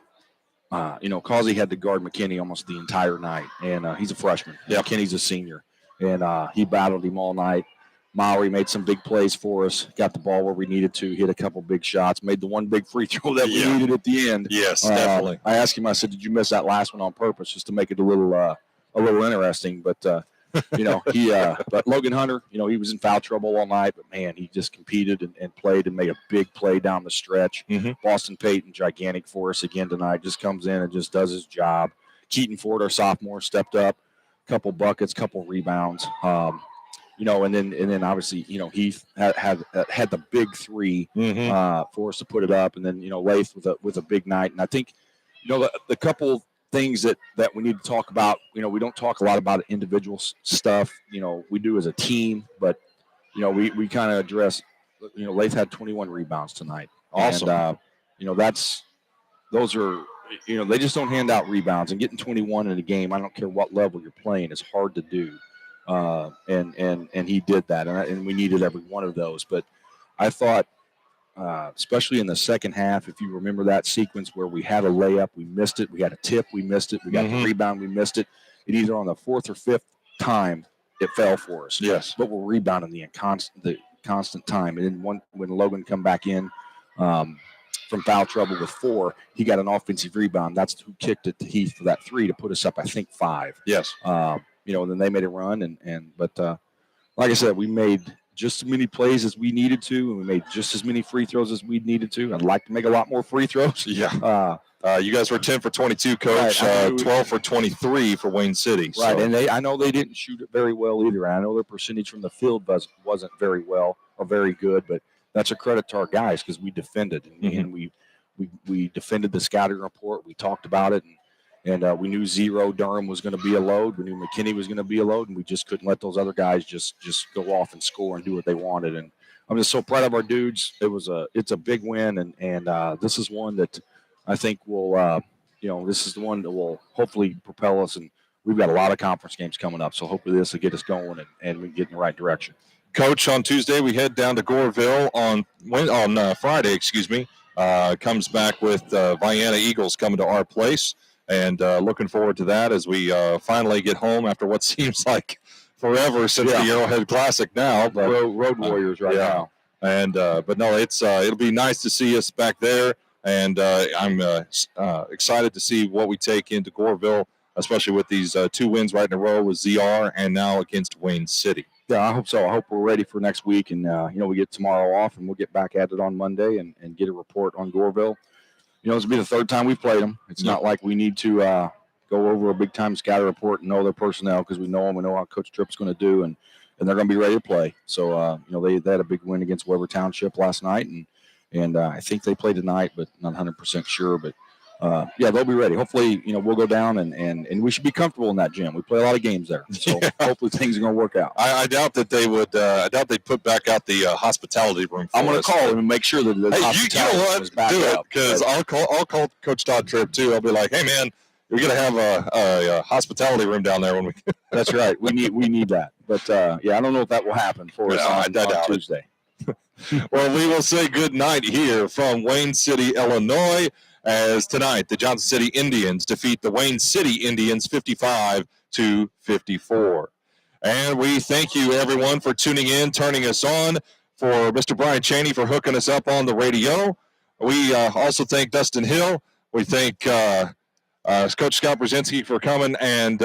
Causey had to guard McKinney almost the entire night. And he's a freshman. Yeah. McKinney's a senior. And he battled him all night. Maury made some big plays for us, got the ball where we needed to, hit a couple big shots, made the one big free throw that we needed at the end. Yes, definitely. I asked him, I said, did you miss that last one on purpose just to make it a little interesting? But, you know, but Logan Hunter, you know, he was in foul trouble all night, but man, he just competed and played and made a big play down the stretch. Mm-hmm. Boston Payton, gigantic for us again tonight, just comes in and just does his job. Keaton Ford, our sophomore, stepped up, couple buckets, couple rebounds. You know, and then obviously, you know, Heath had the big 3 for us to put it up, and then, you know, Lath with a big night. And I think, you know, the couple things that we need to talk about, you know, we don't talk a lot about individual stuff, you know, we do as a team, but, you know, we kind of address, you know, Lath had 21 rebounds tonight. Awesome. And, you know, those are, you know, they just don't hand out rebounds, and getting 21 in a game, I don't care what level you're playing, is hard to do. And he did that, and we needed every one of those. But I thought, especially in the second half, if you remember that sequence where we had a layup, we missed it. We had a tip, we missed it. We got the rebound, we missed it. It either on the 4th or 5th time it fell for us. Yes, but we're rebounding the constant time. And then when Logan come back in from foul trouble with 4, he got an offensive rebound. That's who kicked it to Heath for that 3 to put us up, I think, 5. Yes. You know, and then they made a run, but like I said, we made just as many plays as we needed to, and we made just as many free throws as we needed to. I'd like to make a lot more free throws. Yeah. You guys were 10 for 22, Coach. Right. 12 for 23 for Wayne City. Right, So. and I know they didn't shoot it very well either. I know their percentage from the field wasn't very well or very good, but that's a credit to our guys because we defended, and we defended the scouting report. We talked about it, And we knew Durham was going to be a load. We knew McKinney was going to be a load, and we just couldn't let those other guys just go off and score and do what they wanted. And I'm just so proud of our dudes. It's a big win, and this is one that I think will, this is the one that will hopefully propel us. And we've got a lot of conference games coming up, so hopefully this will get us going and we get in the right direction. Coach, on Tuesday we head down to Goreville on Friday. Comes back with Vienna Eagles coming to our place. And looking forward to that as we finally get home after what seems like forever since the Arrowhead Classic now. But Road Warriors now. And but no, it'll be nice to see us back there. And I'm excited to see what we take into Goreville, especially with these 2 wins right in a row with ZR and now against Wayne City. Yeah, I hope so. I hope we're ready for next week. And, we get tomorrow off and we'll get back at it on Monday and get a report on Goreville. This will be the third time we've played them. It's not like we need to go over a big-time scatter report and know their personnel because we know them. We know how Coach Tripp's going to do, and they're going to be ready to play. So, they had a big win against Weber Township last night, and I think they play tonight, but not 100% sure. But, they'll be ready. Hopefully, we'll go down, and we should be comfortable in that gym. We play a lot of games there. So, hopefully things are going to work out. I doubt that they would I doubt they'd put back out the hospitality room for I'm going to call them and make sure that the hospitality room is back do it, up. because I'll call Coach Todd Tripp, too. I'll be like, hey, man, we're going to have a hospitality room down there when we – That's right. We need that. But, I don't know if that will happen for us on Tuesday. Well, we will say good night here from Wayne City, Illinois, as tonight the Johnson City Indians defeat the Wayne City Indians 55-54. And we thank you, everyone, for tuning in, turning us on, for Mr. Brian Chaney for hooking us up on the radio. We also thank Dustin Hill. We thank Coach Scott Berzinski for coming and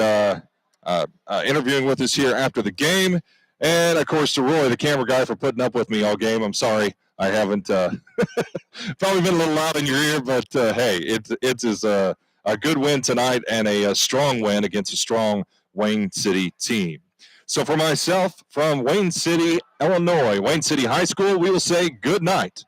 interviewing with us here after the game. And, of course, to Roy, the camera guy, for putting up with me all game. I'm sorry I haven't probably been a little loud in your ear, but, hey, it is a good win tonight and a strong win against a strong Wayne City team. So for myself, from Wayne City, Illinois, Wayne City High School, we will say good night